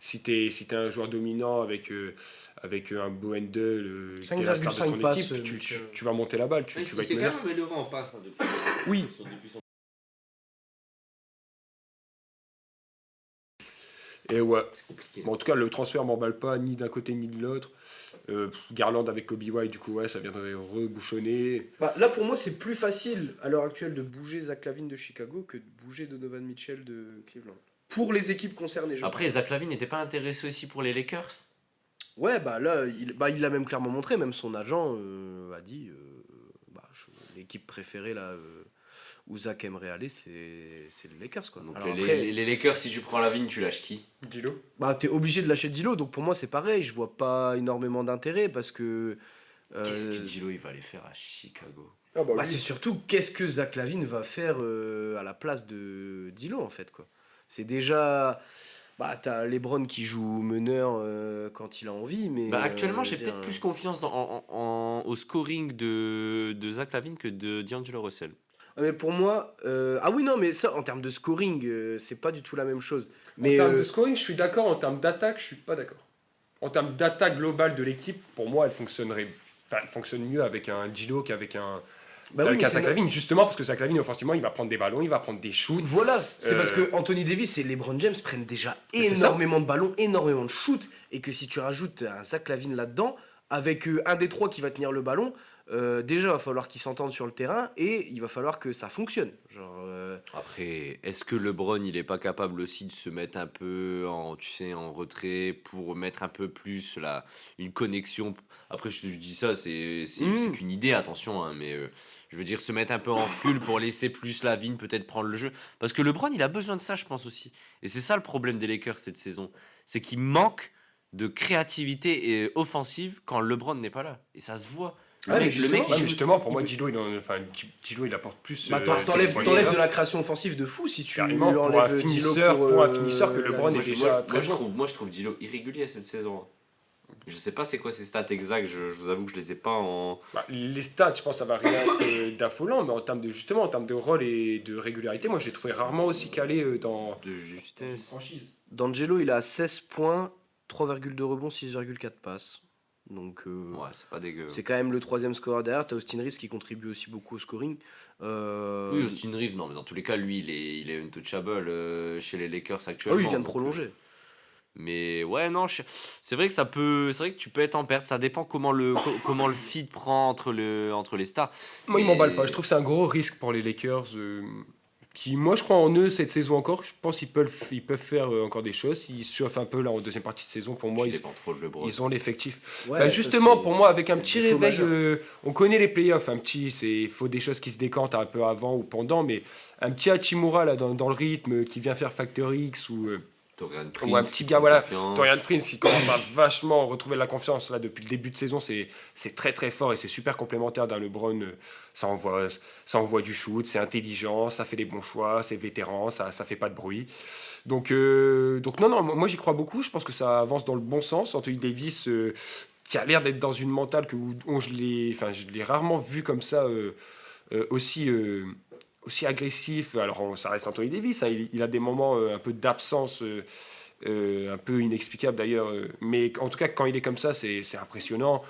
Si t'es un joueur dominant avec un beau handle, t'es la star de 5,5 ton passes, équipe, Mitchell. tu vas monter la balle, tu vas être meneur. amélioré en passe depuis. Oui. Et ouais. C'est compliqué. Bon, en tout cas, le transfert m'emballe pas ni d'un côté ni de l'autre. Garland avec Kobe White, du coup, ouais, ça viendrait rebouchonner. Bah, là, pour moi, c'est plus facile à l'heure actuelle de bouger Zach LaVine de Chicago que de bouger Donovan Mitchell de Cleveland. Pour les équipes concernées, je Après, Zach LaVine n'était pas intéressé aussi pour les Lakers. Ouais, bah là, il l'a même clairement montré, même son agent a dit l'équipe préférée là, où Zach aimerait aller, c'est les Lakers, quoi. Donc Alors les, après, les Lakers, si tu prends LaVine, tu lâches qui? Dilo. bah, t'es obligé de lâcher Dilo, donc pour moi, c'est pareil, je vois pas énormément d'intérêt parce que. Qu'est-ce que Dilo il va aller faire à Chicago? Ah bah Bah, oui. c'est surtout qu'est-ce que Zach Lavine va faire à la place de D'Lo en fait quoi. C'est déjà bah t'as LeBron qui joue meneur quand il a envie mais Bah, actuellement, je j'ai veux dire, peut-être plus confiance au scoring de Zach Lavine que de D'Angelo Russell. mais pour moi ah oui non mais ça en termes de scoring c'est pas du tout la même chose. En Mais termes de scoring, je suis d'accord. En termes d'attaque, je suis pas d'accord. En termes d'attaque globale de l'équipe, pour moi, elle fonctionnerait. Enfin, elle fonctionne mieux avec un Gilo qu'avec un. bah oui mais Qu'un c'est Zach Lavine, justement, parce que Zach Lavine, offensivement, il va prendre des ballons, il va prendre des shoots. voilà, c'est parce Euh, que Anthony Davis et LeBron James prennent déjà c'est ça. énormément de ballons, énormément de shoots, et que si tu rajoutes un Zach Lavine là-dedans, avec un des trois qui va tenir le ballon, déjà il va falloir qu'ils s'entendent sur le terrain et il va falloir que ça fonctionne. Genre, Après, est-ce que LeBron, il est pas capable aussi de se mettre un peu en, tu sais, en retrait pour mettre un peu plus une connexion. Après, je dis ça, c'est qu'une idée, attention, hein, mais je veux dire se mettre un peu en recul pour laisser plus Lavine peut-être prendre le jeu. Parce que LeBron, il a besoin de ça, je pense aussi. Et c'est ça le problème des Lakers cette saison. C'est qu'il manque de créativité et offensive quand LeBron n'est pas là. Et ça se voit. Ah, mais Le mec, justement, il Ouais, mais joue. justement, pour il moi, peut- Gilo, il apporte plus. bah, c'est t'enlèves le t'enlèves moyen. de la création offensive de fou si tu Carrément, pour un enlèves D'Lo finisseur, pour un finisseur que LeBron Lavine. est déjà très je bon. moi, je trouve Dilo irrégulier cette saison. Je sais pas c'est quoi ses stats exacts, je vous avoue que je les ai pas en. Bah, les stats, je pense que ça va rien être d'affolant, mais en termes de rôle et de régularité, moi, je l'ai trouvé rarement aussi calé dans De une justesse. franchise. D'Angelo, il a 16 points, 3,2 rebonds, 6,4 passes. Donc Ouais, c'est pas dégueu. c'est quand même le troisième scoreur derrière. T'as Austin Reeves qui contribue aussi beaucoup au scoring. Oui, Austin Reeves, non, mais dans tous les cas, lui, il est untouchable chez les Lakers Ah actuellement. oui, il vient de donc, prolonger. mais ouais, non, c'est vrai que c'est vrai que tu peux être en perte. Ça dépend comment le feed prend entre les stars. Moi, il Mais- m'emballe pas. Je trouve que c'est un gros risque pour les Lakers. Qui, moi, je crois en eux cette saison encore. Je pense qu'ils peuvent faire encore des choses. Ils surfent un peu là en deuxième partie de saison. Pour moi, Tu dépends trop de LeBron. ils ont l'effectif. Ouais, Bah, ça, justement, c'est- pour moi, avec un c'est petit le défaut réveil, majeur. on connaît les playoffs. Il faut des choses qui se décantent un peu avant ou pendant, mais un petit Hachimura là, dans le rythme qui vient faire Factor X Torian ou un Prince petit qui gars, prend voilà, confiance. Torian Prince, qui commence à vachement retrouver la confiance là depuis le début de saison, c'est très très fort et c'est super complémentaire d'un LeBron. Ça envoie du shoot, c'est intelligent, ça fait les bons choix, c'est vétéran, ça fait pas de bruit. Donc non, non, moi j'y crois beaucoup, je pense que ça avance dans le bon sens. Anthony Davis, qui a l'air d'être dans une mentale où je l'ai rarement vu comme ça, aussi. Aussi agressif, alors ça reste Anthony Davis, hein, il a des moments un peu d'absence, un peu inexplicable d'ailleurs, mais en tout cas quand il est comme ça c'est impressionnant.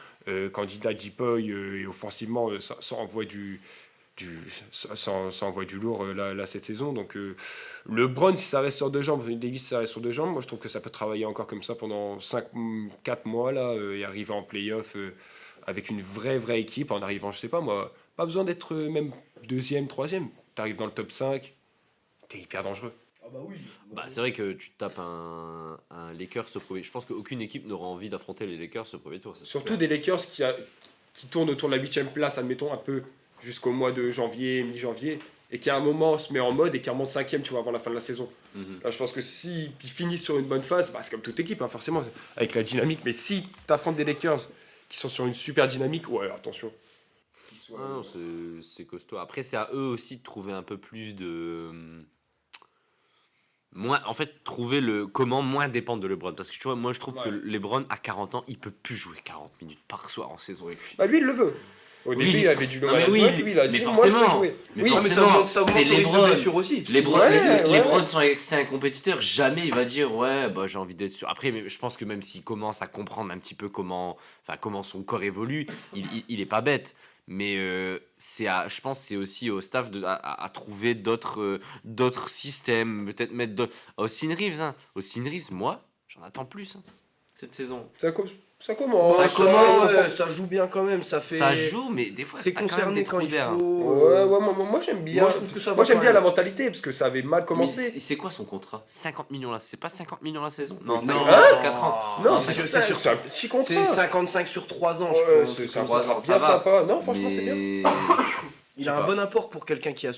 Candidat Dipoy et offensivement ça envoie ça envoie du lourd là cette saison. Donc LeBron, si ça reste sur deux jambes, Anthony Davis si ça reste sur deux jambes, moi je trouve que ça peut travailler encore comme ça pendant 4 mois là, et arriver en playoff avec une vraie équipe en arrivant, je sais pas moi, pas besoin d'être même deuxième, troisième. T'arrives dans le top 5, t'es hyper dangereux. Ah bah oui. Bah, c'est vrai que tu tapes un Lakers au premier. Je pense qu'aucune équipe n'aura envie d'affronter les Lakers au premier tour. C'est Surtout clair. des Lakers qui tournent autour de la 8ème place, admettons, un peu jusqu'au mois de janvier, mi-janvier, et qui à un moment se met en mode et qui remonte 5ème, tu vois, avant la fin de la saison. Mhm. Là, je pense que s'ils finissent sur une bonne phase, bah, c'est comme toute équipe, hein, forcément, avec la dynamique, mais si t'affrontes des Lakers qui sont sur une super dynamique, ouais, attention. Ah non, c'est costaud. Après, c'est à eux aussi de trouver un peu plus de. Moins, en fait, trouver comment moins dépendre de LeBron. Parce que tu vois, moi je trouve que Ouais. LeBron, à 40 ans, il peut plus jouer 40 minutes par soir en saison avec lui. Bah, lui, il le veut. Au Oui. début, il avait du Non, mais oui, lui, il a mais dit, moi, forcément. je veux jouer. Mais Oui, Non, mais forcément, ça augmente c'est son risque de LeBron. blessure aussi. parce Les qu'il- Bron, Ouais, ouais. c'est un compétiteur. Jamais il va dire ouais, bah, j'ai envie d'être sûr. Après, mais je pense que même s'il commence à comprendre un petit peu comment son corps évolue, il est pas bête. Mais je pense que c'est aussi au staff à trouver d'autres systèmes, peut-être mettre Austin Reeves. Hein. Austin Reeves, moi, j'en attends plus hein, cette saison. Ça commence. Ça commence. Ça joue bien quand même. Ça fait. Ça joue, mais des fois, C'est t'as quand même concerné des quand trous il d'air. faut. Ouais, moi j'aime bien. Moi, je trouve que ça va Moi j'aime quand bien la même. mentalité parce que ça avait mal Mais commencé. c'est quoi son contrat 50 millions là. C'est pas 50 millions la saison Non, Non. 50 Hein sur 4 ans. Non, c'est c'est un petit contrat. C'est 55 sur 3 ans, je Ouais, crois. c'est un trois contrat ans, ça bien va. sympa. Non, franchement, c'est bien. Mais- Il a Je sais un pas. bon apport pour quelqu'un qui a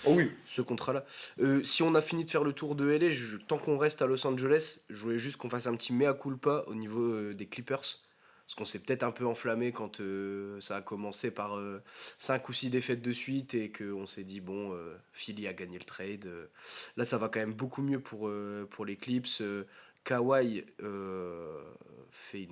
Oh oui. ce contrat-là. Si on a fini de faire le tour de LA, tant qu'on reste à Los Angeles, je voulais juste qu'on fasse un petit mea culpa au niveau des Clippers. Parce qu'on s'est peut-être un peu enflammé quand ça a commencé par 5 ou 6 défaites de suite et qu'on s'est dit, bon, Philly a gagné le trade. Là, ça va quand même beaucoup mieux pour les Clips. Kawhi fait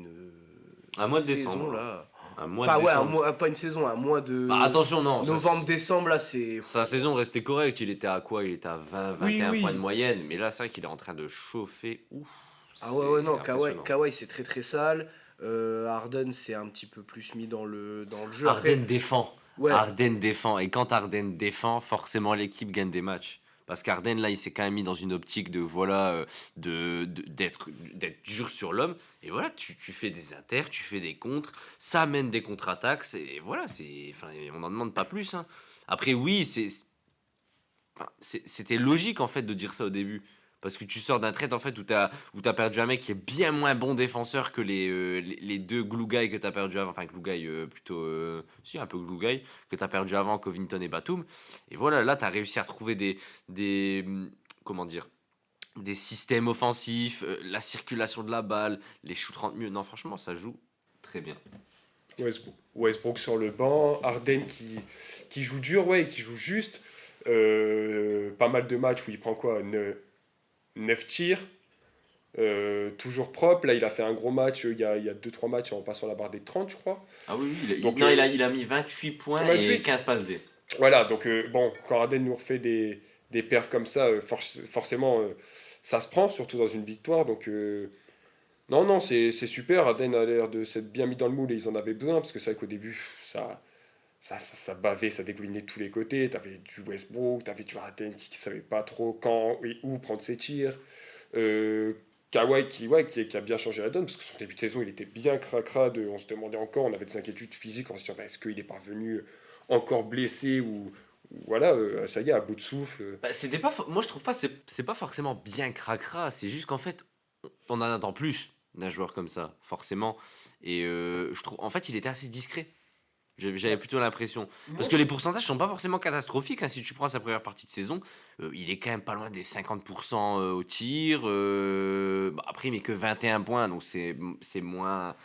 Un une mois de saison décembre. là. Un mois Enfin, de ouais, décembre. pas une saison, un mois de Bah, attention, non. novembre-décembre, là, c'est. Sa saison restait correcte. Il était à quoi? Il était à 20, Oui, 21 points de oui. moyenne. Mais là, c'est vrai qu'il est en train de chauffer. Ouf. Ah ouais, C'est non, impressionnant. Kawhi c'est très très sale. Harden s'est un petit peu plus mis dans le jeu. Après, Harden défend. ouais, Harden défend. Et quand Harden défend, forcément l'équipe gagne des matchs. Parce qu'Harden, là, il s'est quand même mis dans une optique de, voilà, d'être dur sur l'homme. Et voilà, tu fais des inters, tu fais des contres, ça amène des contre-attaques. Et voilà, enfin, on n'en demande pas plus, hein. Après, oui, c'était logique, en fait, de dire ça au début. Parce que tu sors d'un trade en fait où t'as perdu un mec qui est bien moins bon défenseur que les deux glue guys que t'as perdu avant, enfin glue guy plutôt si un peu glue guy que t'as perdu avant, Covington et Batum. Et voilà, là t'as réussi à trouver comment dire, des systèmes offensifs, la circulation de la balle, les shoots 30 mieux. Non, franchement, ça joue très bien. Westbrook sur le banc, Harden qui joue dur, ouais, qui joue juste. Pas mal de matchs où il prend quoi 9 tirs, toujours propre. Là, il a fait un gros match il y a 2-3 matchs en passant la barre des 30, je crois. Ah oui, Donc, non, il a mis 28 points et 28. 15 passes D. Voilà, donc bon, quand Harden nous refait des perfs comme ça, forcément, ça se prend, surtout dans une victoire. Donc, non, non, c'est super. Harden a l'air de s'être bien mis dans le moule et ils en avaient besoin, parce que c'est vrai qu'au début, ça bavait, ça dégoulinait de tous les côtés. T'avais du Westbrook, t'avais du Harden qui savait pas trop quand et où prendre ses tirs. Kawhi qui a bien changé la donne, parce que son début de saison, il était bien cracra. On se demandait encore, on avait des inquiétudes physiques, on se disait, bah, est-ce qu'il est parvenu encore blessé ou voilà, ça y est, à bout de souffle. Bah, moi je trouve pas c'est pas forcément bien cracra, c'est juste qu'en fait on en attend plus d'un joueur comme ça forcément et je trouve en fait il était assez discret. J'avais plutôt l'impression parce que les pourcentages sont pas forcément catastrophiques, hein. Si tu prends sa première partie de saison, il est quand même pas loin des 50% au tir, bah, après il met que 21 points donc c'est moins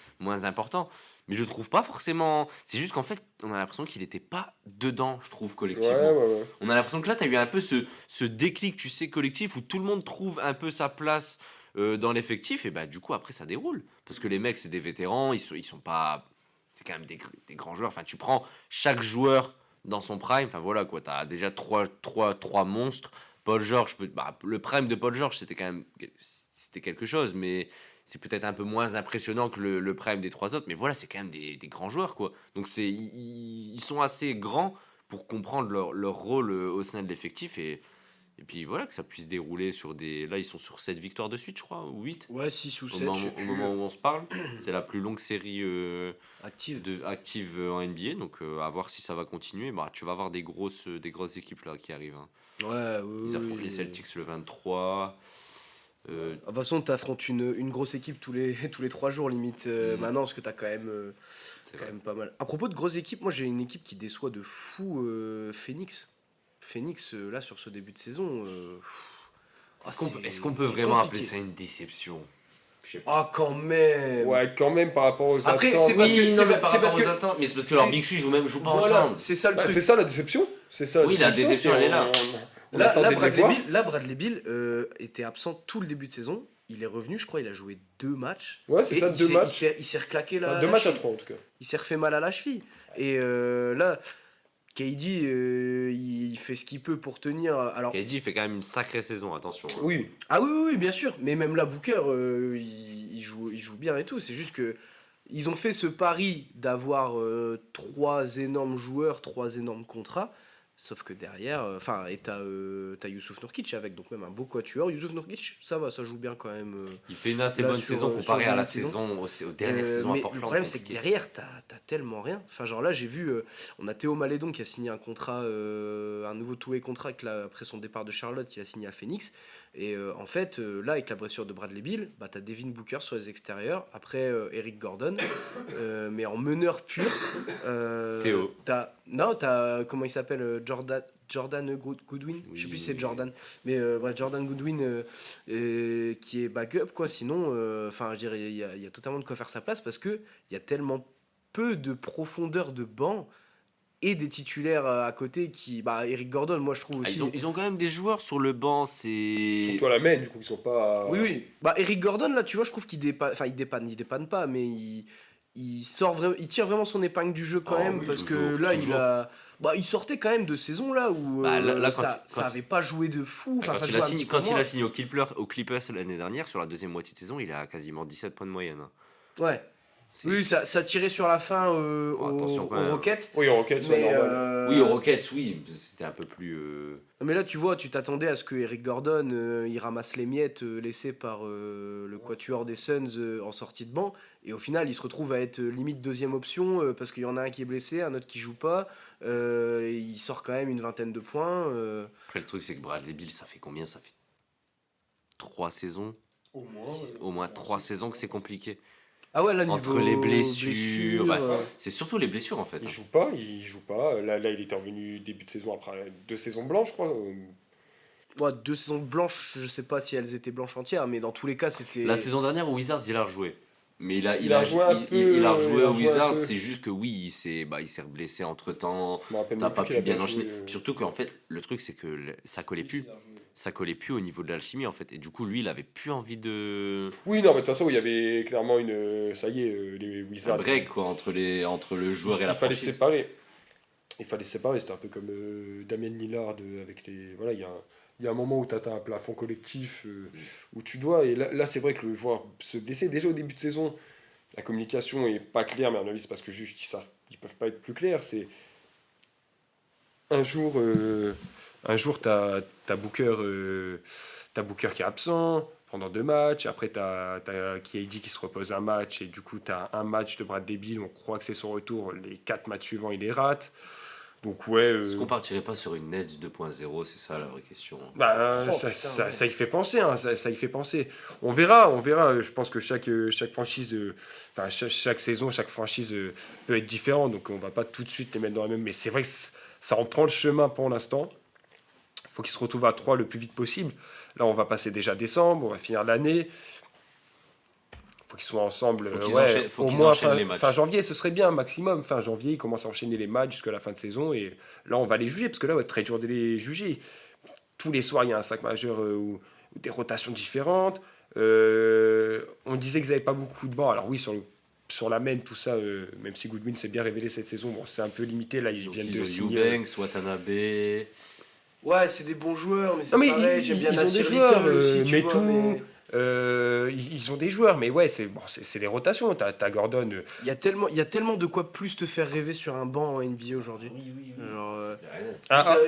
important. Mais je trouve pas forcément. C'est juste qu'en fait, on a l'impression qu'il était pas dedans, je trouve, Ouais, collectivement. ouais, ouais. On a l'impression que là, tu as eu un peu ce déclic, tu sais, collectif, où tout le monde trouve un peu sa place dans l'effectif, et bah du coup, après, ça déroule. Parce que les mecs, c'est des vétérans, ils sont pas. C'est quand même des grands joueurs. Enfin, tu prends chaque joueur dans son prime, enfin voilà, quoi. Tu as déjà trois monstres. Paul George, le prime de Paul George, c'était quelque chose, mais c'est peut-être un peu moins impressionnant que le prime des trois autres, mais voilà, c'est quand même des grands joueurs, quoi. Donc ils sont assez grands pour comprendre leur rôle au sein de l'effectif et puis voilà, que ça puisse dérouler sur des. Là, ils sont sur 7 victoires de suite, je crois, ou 8 Ouais, 6 ou au 7 je sais au plus. moment où on se parle. C'est la plus longue série Active. active en NBA, donc à voir si ça va continuer. Bah, tu vas avoir des grosses équipes là qui arrivent, hein. Ouais, oui, Ils affrontent oui, les oui. Celtics le 23. De toute façon, t'affrontes une grosse équipe tous les 3 jours, limite, maintenant, parce que t'as C'est quand vrai. même pas mal. À propos de grosses équipes, moi j'ai une équipe qui déçoit de fou, Phoenix. Phoenix, là, sur ce début de saison. Est-ce qu'on peut c'est vraiment appeler compliqué. ça une déception? Je sais pas. Ah, quand même! Ouais, quand même par rapport aux Après, attentes. c'est parce que- Oui, c'est non, mais pas- par c'est rapport parce aux que- attentes, mais c'est parce que leurs c'est- Big Three jouent pas Voilà, ensemble. c'est ça le Bah, truc. c'est ça la déception. C'est ça. Oui, la déception, elle est là. On Là, attendait de les voir. Bradley Beal était absent tout le début de saison. Il est revenu, je crois, il a joué 2 matchs. Ouais, c'est Et ça, il 2 s'est- matchs. Il s'est reclaqué là. Enfin, 2 matchs à 3 en tout cas. Il s'est refait mal à la cheville. Et là, KD, il fait ce qu'il peut pour tenir. Alors, KD fait quand même une sacrée saison, attention. Oui. ah oui, oui, oui, bien sûr. Mais même là, Booker, il joue bien et tout. C'est juste que ils ont fait ce pari d'avoir 3 énormes joueurs, 3 énormes contrats. Sauf que derrière, enfin, et t'as Youssouf Nurkic avec, donc même un beau quatuor. Youssouf Nurkic, ça va, ça joue bien quand même. Il fait une assez Là, bonne sur, saison sur comparée le à la début de saison. saison, aux dernières saisons à Mais Portland. le problème, c'est que compliqué. derrière, t'as tellement rien. Enfin, genre là, j'ai vu, on a Théo Malédon qui a signé un contrat, un nouveau two-way contrat après son départ de Charlotte, il a signé à Phoenix. Et en fait, là, avec la blessure de Bradley Beal, bah, t'as Devin Booker sur les extérieurs, après Eric Gordon, mais en meneur pur. Théo. T'as, comment il s'appelle, Jordan Goodwin, je sais plus si c'est Oui. Jordan, mais bref, Jordan Goodwin qui est backup, quoi. Sinon, enfin, je dirais, il y a totalement de quoi faire sa place parce que il y a tellement peu de profondeur de banc et des titulaires à côté qui. Bah, Eric Gordon, moi je trouve Ah, aussi. ils ont quand même des joueurs sur le banc, c'est. Surtout à la main, du coup, ils sont pas. Oui, oui. Bah, Eric Gordon, là, tu vois, je trouve qu'il dépanne. Enfin, il dépanne pas, mais il sort vraiment. Il tire vraiment son épingle du jeu quand Oh même, oui, parce que toujours, là, il toujours. a. Bah, il sortait quand même de saison là où Bah, là, ça avait pas joué de fou. Enfin, quand ça il jouait a un petit signé, peu quand il moins. a signé aux Clippers l'année dernière, sur la deuxième moitié de saison, il a quasiment 17 points de moyenne, hein. Ouais. Oui, ça tirait sur la fin Oh, attention quand aux même. Rockets. Oui, en Rockets, c'est Mais, normal. Oui, aux Rockets, oui, c'était un peu plus. mais là, tu vois, tu t'attendais à ce que Eric Gordon il ramasse les miettes laissées par le quatuor des Suns en sortie de banc. Et au final, il se retrouve à être limite deuxième option parce qu'il y en a un qui est blessé, un autre qui joue pas. Et il sort quand même une vingtaine de points. Après, le truc, c'est que Bradley Beal, ça fait combien? Ça fait 3 saisons? Au moins. Au moins 3 saisons que c'est compliqué. Ah ouais, là, Entre niveau les blessures, bah, blessures, c'est surtout les blessures en fait, Il hein. joue pas, il joue pas. Là, il était revenu début de saison après 2 saisons blanches, je crois. ouais, 2 saisons blanches, je sais pas si elles étaient blanches entières, mais dans tous les cas, c'était. La saison dernière, au Wizards, il a rejoué. Mais Il a rejoué un peu, il a rejoué il a au rejoué un Wizards, peu. c'est juste que oui, il s'est blessé entre temps. Je me rappelle T'as même pas plus qu'il pu a bien bien enchaîner. joué. Surtout qu'en fait, le truc, c'est que ça collait plus. Ça collait plus au niveau de l'alchimie en fait. Et du coup, lui, il avait plus envie de. Oui, non, mais de toute façon, il y avait clairement une. Ça y est, les Un Wizards. break quoi, entre le joueur et la Il fallait franchise. séparer. Il fallait séparer, c'était un peu comme Damien Lillard avec les. Voilà, il y a un moment où tu atteins un plafond collectif où tu dois. Et là c'est vrai que le voir se blesser, déjà au début de saison, la communication est pas claire, mais à mon avis, c'est parce que juste ils peuvent pas être plus clairs. C'est un jour, t'as Booker qui est absent pendant 2 matchs. Après, t'as KD qui se repose un match. Et du coup, t'as un match de Bradley Beal. On croit que c'est son retour. Les 4 matchs suivants, il les rate. Donc, ouais. Est-ce qu'on partirait pas sur une Nets 2.0? C'est ça la vraie question. Bah, Oh, ça, putain, ça, ouais. ça y fait penser, hein, ça y fait penser. On verra, on verra. Je pense que chaque franchise, enfin chaque saison, chaque franchise peut être différente. Donc on va pas tout de suite les mettre dans la même. Mais c'est vrai que ça en prend le chemin pour l'instant. Il faut qu'ils se retrouvent à 3 le plus vite possible. Là, on va passer déjà décembre, on va finir l'année. Il faut qu'ils soient ensemble, Faut au qu'ils moins enchaînent les matchs. fin janvier, ce serait bien, maximum. Fin janvier, ils commencent à enchaîner les matchs jusqu'à la fin de saison. Et là, on va les juger, parce que là, on va être très dur de les juger. Tous les soirs, il y a un sac majeur ou des rotations différentes. On disait qu'ils n'avaient pas beaucoup de bancs. Alors oui, sur la main, tout ça, même si Goodwin s'est bien révélé cette saison, bon, c'est un peu limité. Là, ils Donc viennent ils de ont signer. Eubanks, Watanabe. Ouais, c'est des bons joueurs, mais c'est Non, mais pareil. J'aime bien ils ont des Nasir joueurs, Little aussi, tu mais vois. tout. Mais Ils ont des joueurs, mais ouais, c'est bon, c'est des rotations. T'as Gordon. il y a tellement de quoi plus te faire rêver sur un banc en NBA aujourd'hui. Genre,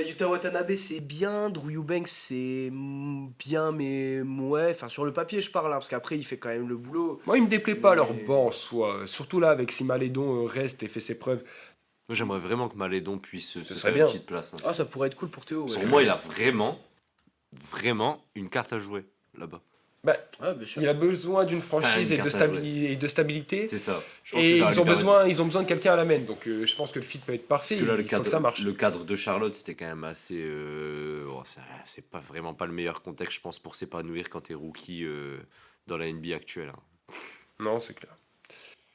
Yuta Watanabe, c'est bien. Drew Eubanks, c'est bien, mais ouais. Enfin, sur le papier, je parle, hein, parce qu'après, il fait quand même le boulot. Moi, ils me déplaît pas Mais- leur banc en soi. Surtout là, avec si Malédon reste et fait ses preuves. Moi, j'aimerais vraiment que Malédon puisse se serait faire bien. une petite place, hein. Ah, ça pourrait être cool pour Théo. Parce Ouais. que pour moi, il a vraiment une carte à jouer là-bas. Bah, Ouais, bien sûr. il a besoin d'une franchise une et carte à et de stabilité. C'est ça. Je pense Et que ça va lui permettre. ils ont besoin de quelqu'un à la main. Donc je pense que le fit peut être parfait. Parce que là, Il faut que ça marche. le cadre de Charlotte, c'était quand même assez. C'est pas vraiment pas le meilleur contexte, je pense, pour s'épanouir quand t'es rookie dans la NBA actuelle, hein. Non, c'est clair.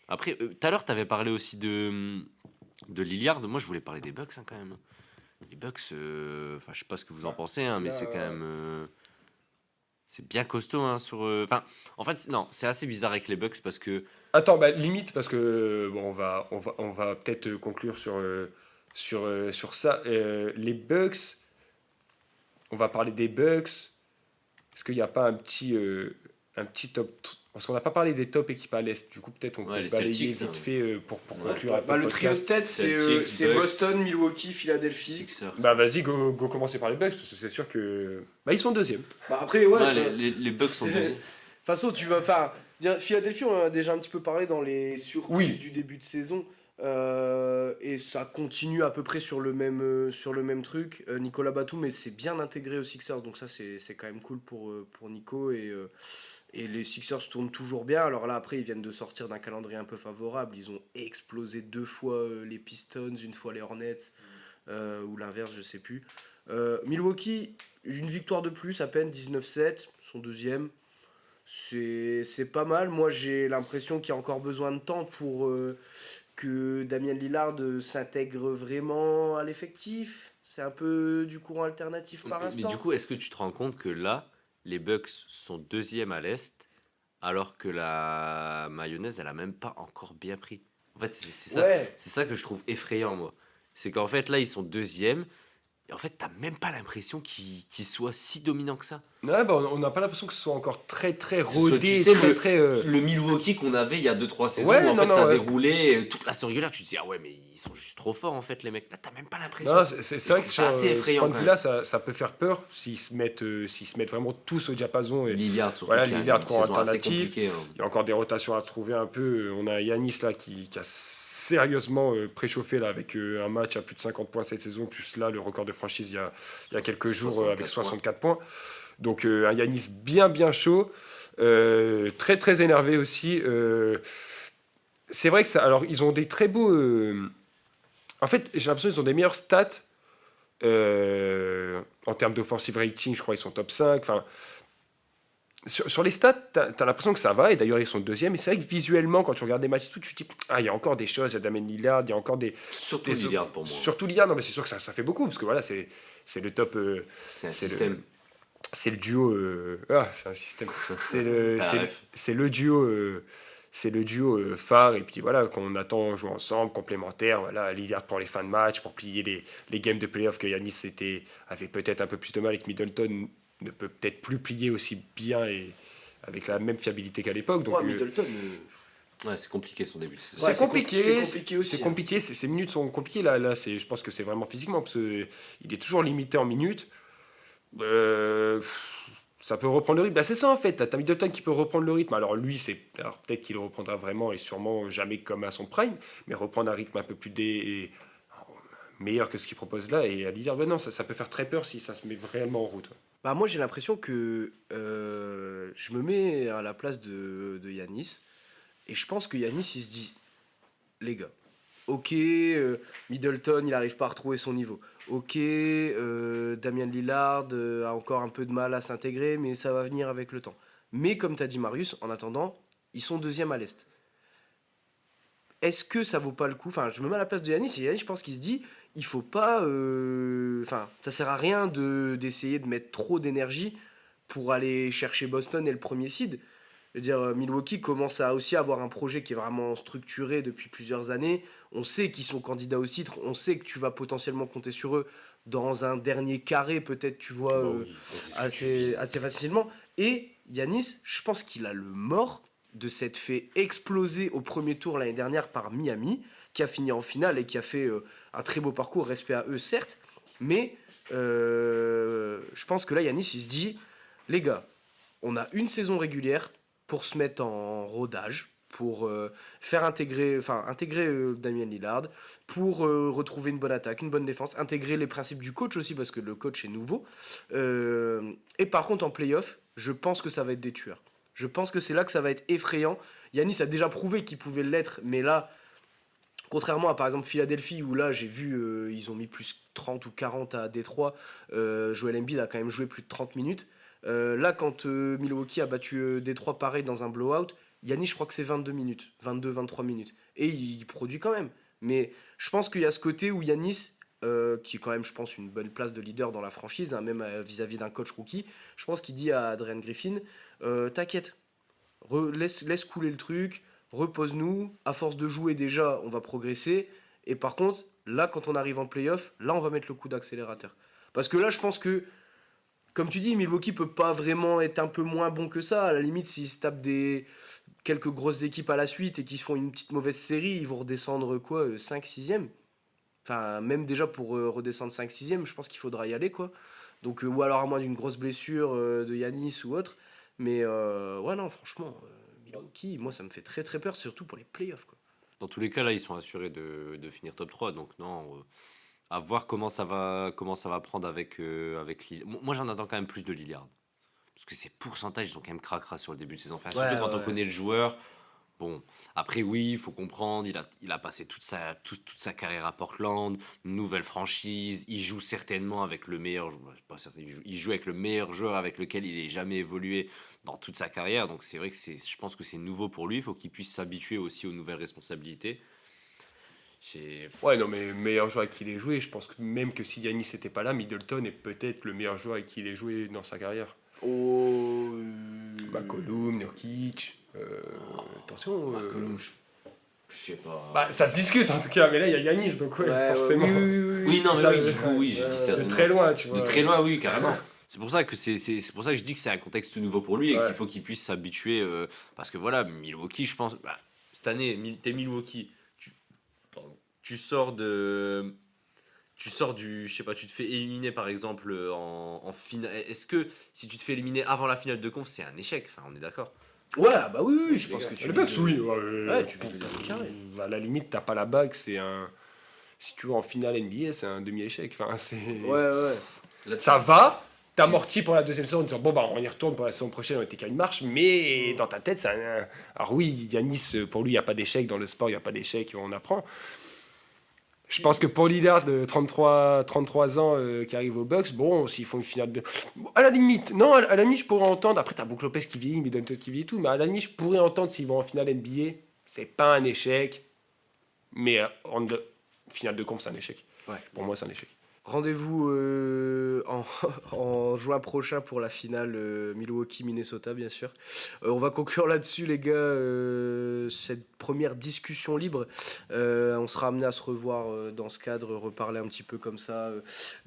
Après, tout à l'heure, t'avais parlé aussi de Lillard. Moi, je voulais parler des Bucks, hein, quand même. Les Bucks, enfin, je sais pas ce que vous en pensez, hein, mais Là, c'est quand même. C'est bien costaud, hein, enfin, en fait, non, c'est assez bizarre avec les Bucks parce que. Attends, bah, limite, parce que bon, on va peut-être conclure sur ça. Les Bucks, on va parler des Bucks. Est-ce qu'il n'y a pas un petit top Parce qu'on n'a pas parlé des top équipes à l'Est. Du coup, peut-être on Ouais, peut les balayer Celtics, vite hein. fait pour Ouais. conclure un peu Bah, le le trio de podcast. tête, Celtics, c'est Bucks. Boston, Milwaukee, Philadelphie. Sixers. Bah vas-y, go commencer par les Bucks, parce que c'est sûr que... Bah ils sont deuxième. Bah, après, ouais. Ouais, enfin, les Bucks sont deuxième. De toute façon, tu vas. Enfin, Philadelphie, on en a déjà un petit peu parlé dans les surprises Oui. du début de saison. Et ça continue à peu près sur le même truc. Nicolas Batum, mais c'est bien intégré aux Sixers, donc ça, c'est quand même cool pour Nico. Et les Sixers tournent toujours bien. Alors là, après, ils viennent de sortir d'un calendrier un peu favorable. Ils ont explosé 2 fois les Pistons, une fois les Hornets, ou l'inverse, je sais plus. Milwaukee, une victoire de plus, à peine 19-7, son deuxième. C'est pas mal. Moi, j'ai l'impression qu'il y a encore besoin de temps pour que Damien Lillard s'intègre vraiment à l'effectif. C'est un peu du courant alternatif par Mais du instant. coup, est-ce que tu te rends compte que là, les Bucks sont deuxième à l'Est, alors que la mayonnaise, elle a même pas encore bien pris. En fait, Ouais. c'est ça que je trouve effrayant, moi. C'est qu'en fait, là, ils sont deuxième, et en fait, t'as même pas l'impression qu'ils soient si dominants que ça. Ouais, bah, on n'a pas l'impression que ce soit encore très très Tu rodé, sais, très très. le Milwaukee qu'on avait il y a 2-3 saisons, Ouais, où en non, fait, non, ça ouais. déroulait toute la série régulière, tu te dis, ah ouais, mais ils sont juste trop forts, en fait, les mecs. Là, t'as même pas l'impression. Non, c'est Je vrai que trouve sur ça assez ce effrayant, point de quand vue-là, ça peut faire peur s'ils se mettent vraiment tous au diapason. Et Lillard, surtout, voilà, qui a Lillard, une courant saison assez alternatif. compliquée. Hein. Il y a encore des rotations à trouver un peu. On a Yanis là qui a sérieusement préchauffé là, avec un match à plus de 50 points cette saison, plus là le record de franchise il y a quelques jours avec 64 points. Donc un Yanis bien chaud, très très énervé aussi. C'est vrai que ça. Alors ils ont des très beaux. En fait, j'ai l'impression qu'ils ont des meilleures stats en termes d'offensive rating. Je crois qu'ils sont top 5. Enfin, sur les stats, t'as l'impression que ça va, et d'ailleurs ils sont deuxième, et c'est vrai que visuellement, quand tu regardes des matchs et tout, tu te dis, ah, il y a encore des choses, il y a Damien Lillard, il y a encore Surtout des Lillard pour moi. surtout Lillard, non mais c'est sûr que ça fait beaucoup, parce que voilà, c'est le top, C'est un c'est système. c'est le duo, c'est un système, c'est le, T'as c'est la le, ref. c'est le duo phare, et puis voilà, qu'on attend jouer ensemble, complémentaire, voilà, Lillard pour les fins de match, pour plier les games de playoff que Yanis avait peut-être un peu plus de mal, et que Middleton ne peut peut-être plus plier aussi bien et avec la même fiabilité qu'à l'époque. Donc, Ouais, Middleton. Ouais, c'est compliqué son début de saison. Ouais, c'est compliqué. c'est compliqué aussi. C'est compliqué. Ces minutes sont compliquées. Là, je pense que c'est vraiment physiquement, parce qu'il est toujours limité en minutes. Euh, Ça peut reprendre le rythme. Bah, c'est ça en fait. T'as Middleton qui peut reprendre le rythme. Alors lui, alors peut-être qu'il le reprendra vraiment et sûrement jamais comme à son prime, mais reprendre un rythme un peu plus meilleur que ce qu'il propose là. Et à Lillard, non, ça peut faire très peur si ça se met vraiment en route. Bah moi j'ai l'impression que je me mets à la place de Yanis et je pense que Yanis il se dit les gars, ok, Middleton il arrive pas à retrouver son niveau, ok, Damian Lillard a encore un peu de mal à s'intégrer mais ça va venir avec le temps. Mais comme t'as dit Marius, en attendant ils sont deuxième à l'Est. Est-ce que ça vaut pas le coup? Enfin, je me mets à la place de Yanis et Yanis, je pense qu'il se dit, il faut pas. Enfin, ça sert à rien d'essayer de mettre trop d'énergie pour aller chercher Boston et le premier seed. Je veux dire, Milwaukee commence à aussi avoir un projet qui est vraiment structuré depuis plusieurs années. On sait qu'ils sont candidats au titre, on sait que tu vas potentiellement compter sur eux dans un dernier carré, peut-être, tu vois, Bah oui, c'est ce que tu assez, vises. assez facilement. Et Yanis, je pense qu'il a le mort de s'être fait exploser au premier tour l'année dernière par Miami, qui a fini en finale et qui a fait un très beau parcours, respect à eux certes, mais je pense que là Yanis il se dit, les gars, on a une saison régulière pour se mettre en rodage, pour faire intégrer Damien Lillard, pour retrouver une bonne attaque, une bonne défense, intégrer les principes du coach aussi parce que le coach est nouveau. Et par contre en playoff, je pense que ça va être des tueurs. Je pense que c'est là que ça va être effrayant. Yanis a déjà prouvé qu'il pouvait l'être, mais là, contrairement à par exemple Philadelphie, où là j'ai vu, ils ont mis plus 30 ou 40 à Détroit, Joel Embiid a quand même joué plus de 30 minutes. Là, quand Milwaukee a battu Détroit pareil dans un blowout, Yanis, je crois que c'est 22 minutes, 22-23 minutes. Et il produit quand même. Mais je pense qu'il y a ce côté où Yanis, qui est quand même, je pense, une bonne place de leader dans la franchise, hein, même vis-à-vis d'un coach rookie, je pense qu'il dit à Adrian Griffin, t'inquiète, laisse couler le truc, repose-nous, à force de jouer déjà, on va progresser, et par contre, là, quand on arrive en playoff, là, on va mettre le coup d'accélérateur. Parce que là, je pense que, comme tu dis, Milwaukee peut pas vraiment être un peu moins bon que ça, à la limite, s'ils se tapent quelques grosses équipes à la suite et qu'ils se font une petite mauvaise série, ils vont redescendre quoi, 5-6e. Enfin, même déjà pour redescendre 5-6e, je pense qu'il faudra y aller, quoi. Donc, ou alors à moins d'une grosse blessure de Yanis ou autre. Mais ouais, non, franchement, Milwaukee, moi, ça me fait très très peur, surtout pour les playoffs, quoi. Dans tous les cas, là, ils sont assurés de finir top 3. Donc, non, à voir comment ça va prendre avec Lillard. Moi, j'en attends quand même plus de Lillard. Parce que ces pourcentages, ils sont quand même cracra sur le début de saison. Enfin, surtout Ouais, quand on ouais. connaît le joueur. Bon, après oui, il faut comprendre, il a passé toute sa carrière à Portland, une nouvelle franchise, il joue certainement avec le meilleur, pas certain, il joue avec le meilleur joueur avec lequel il ait jamais évolué dans toute sa carrière, donc c'est vrai que je pense que c'est nouveau pour lui, il faut qu'il puisse s'habituer aussi aux nouvelles responsabilités. C'est- Ouais, non, mais meilleur joueur avec qui il ait joué, je pense que même que si Yanis n'était pas là, Middleton est peut-être le meilleur joueur avec qui il ait joué dans sa carrière. Oh, McCollum, Nurkic, attention. McCollum, je sais pas. Bah, ça se discute en tout cas, mais là il y a Yanis, donc ouais, forcément. Oui, non, mais Ça, oui, c'est- du coup, oui, je dis ça De très loin, tu vois. de très loin, oui, carrément. C'est pour ça que c'est pour ça que je dis que c'est un contexte nouveau pour lui et Ouais. qu'il faut qu'il puisse s'habituer parce que voilà, Milwaukee, je pense cette année t'es Milwaukee, pardon, tu sors du je sais pas, tu te fais éliminer par exemple en finale. Est-ce que si tu te fais éliminer avant la finale de conf, c'est un échec? Enfin, on est d'accord. Ouais, bah oui, je pense que tu Le vises, Bucks, oui. Ouais, tu vises le dernier carré. À la limite, t'as pas la bague, c'est un. Si tu vas en finale NBA, c'est un demi-échec. Enfin, c'est. Ouais. Ça va, t'amortis pour la deuxième saison en disant bon, bah, on y retourne pour la saison prochaine, on était qu'à une marche, mais dans ta tête, c'est un. Alors, oui, Yanis, pour lui, il n'y a pas d'échec. Dans le sport, il n'y a pas d'échec, on apprend. Je pense que pour Lillard de 33 ans qui arrive aux Bucks, bon, s'ils font une finale de. Bon, à la limite, non, à la limite, je pourrais entendre. Après, t'as Brook Lopez qui vieillit, Middleton qui vieillit et tout, mais à la limite, je pourrais entendre s'ils vont en finale NBA. C'est pas un échec, mais finale de conf, c'est un échec. Ouais. Pour moi, c'est un échec. Rendez-vous en juin prochain pour la finale Milwaukee-Minnesota, bien sûr. On va conclure là-dessus, les gars, cette première discussion libre. On sera amené à se revoir dans ce cadre, reparler un petit peu comme ça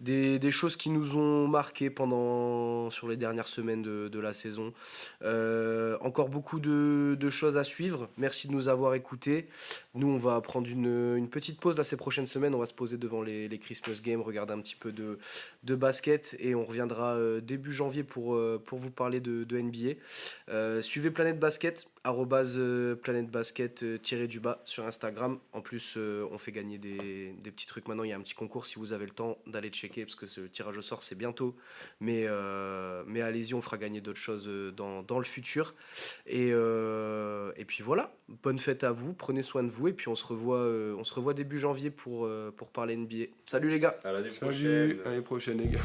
des choses qui nous ont marqué sur les dernières semaines de la saison. Encore beaucoup de choses à suivre. Merci de nous avoir écoutés. Nous, on va prendre une petite pause là, ces prochaines semaines. On va se poser devant les Christmas Games, regarder un petit peu de basket et on reviendra début janvier pour vous parler de NBA. Suivez Planète Basket, Planète Basket du bas sur Instagram. En plus, on fait gagner des petits trucs maintenant. Il y a un petit concours si vous avez le temps d'aller checker parce que ce tirage au sort c'est bientôt. Mais allez-y, on fera gagner d'autres choses dans le futur. Et puis voilà, bonne fête à vous, prenez soin de vous et puis on se revoit début janvier pour parler NBA. Salut les gars! À l'année Salut, à l'année prochaine, les gars.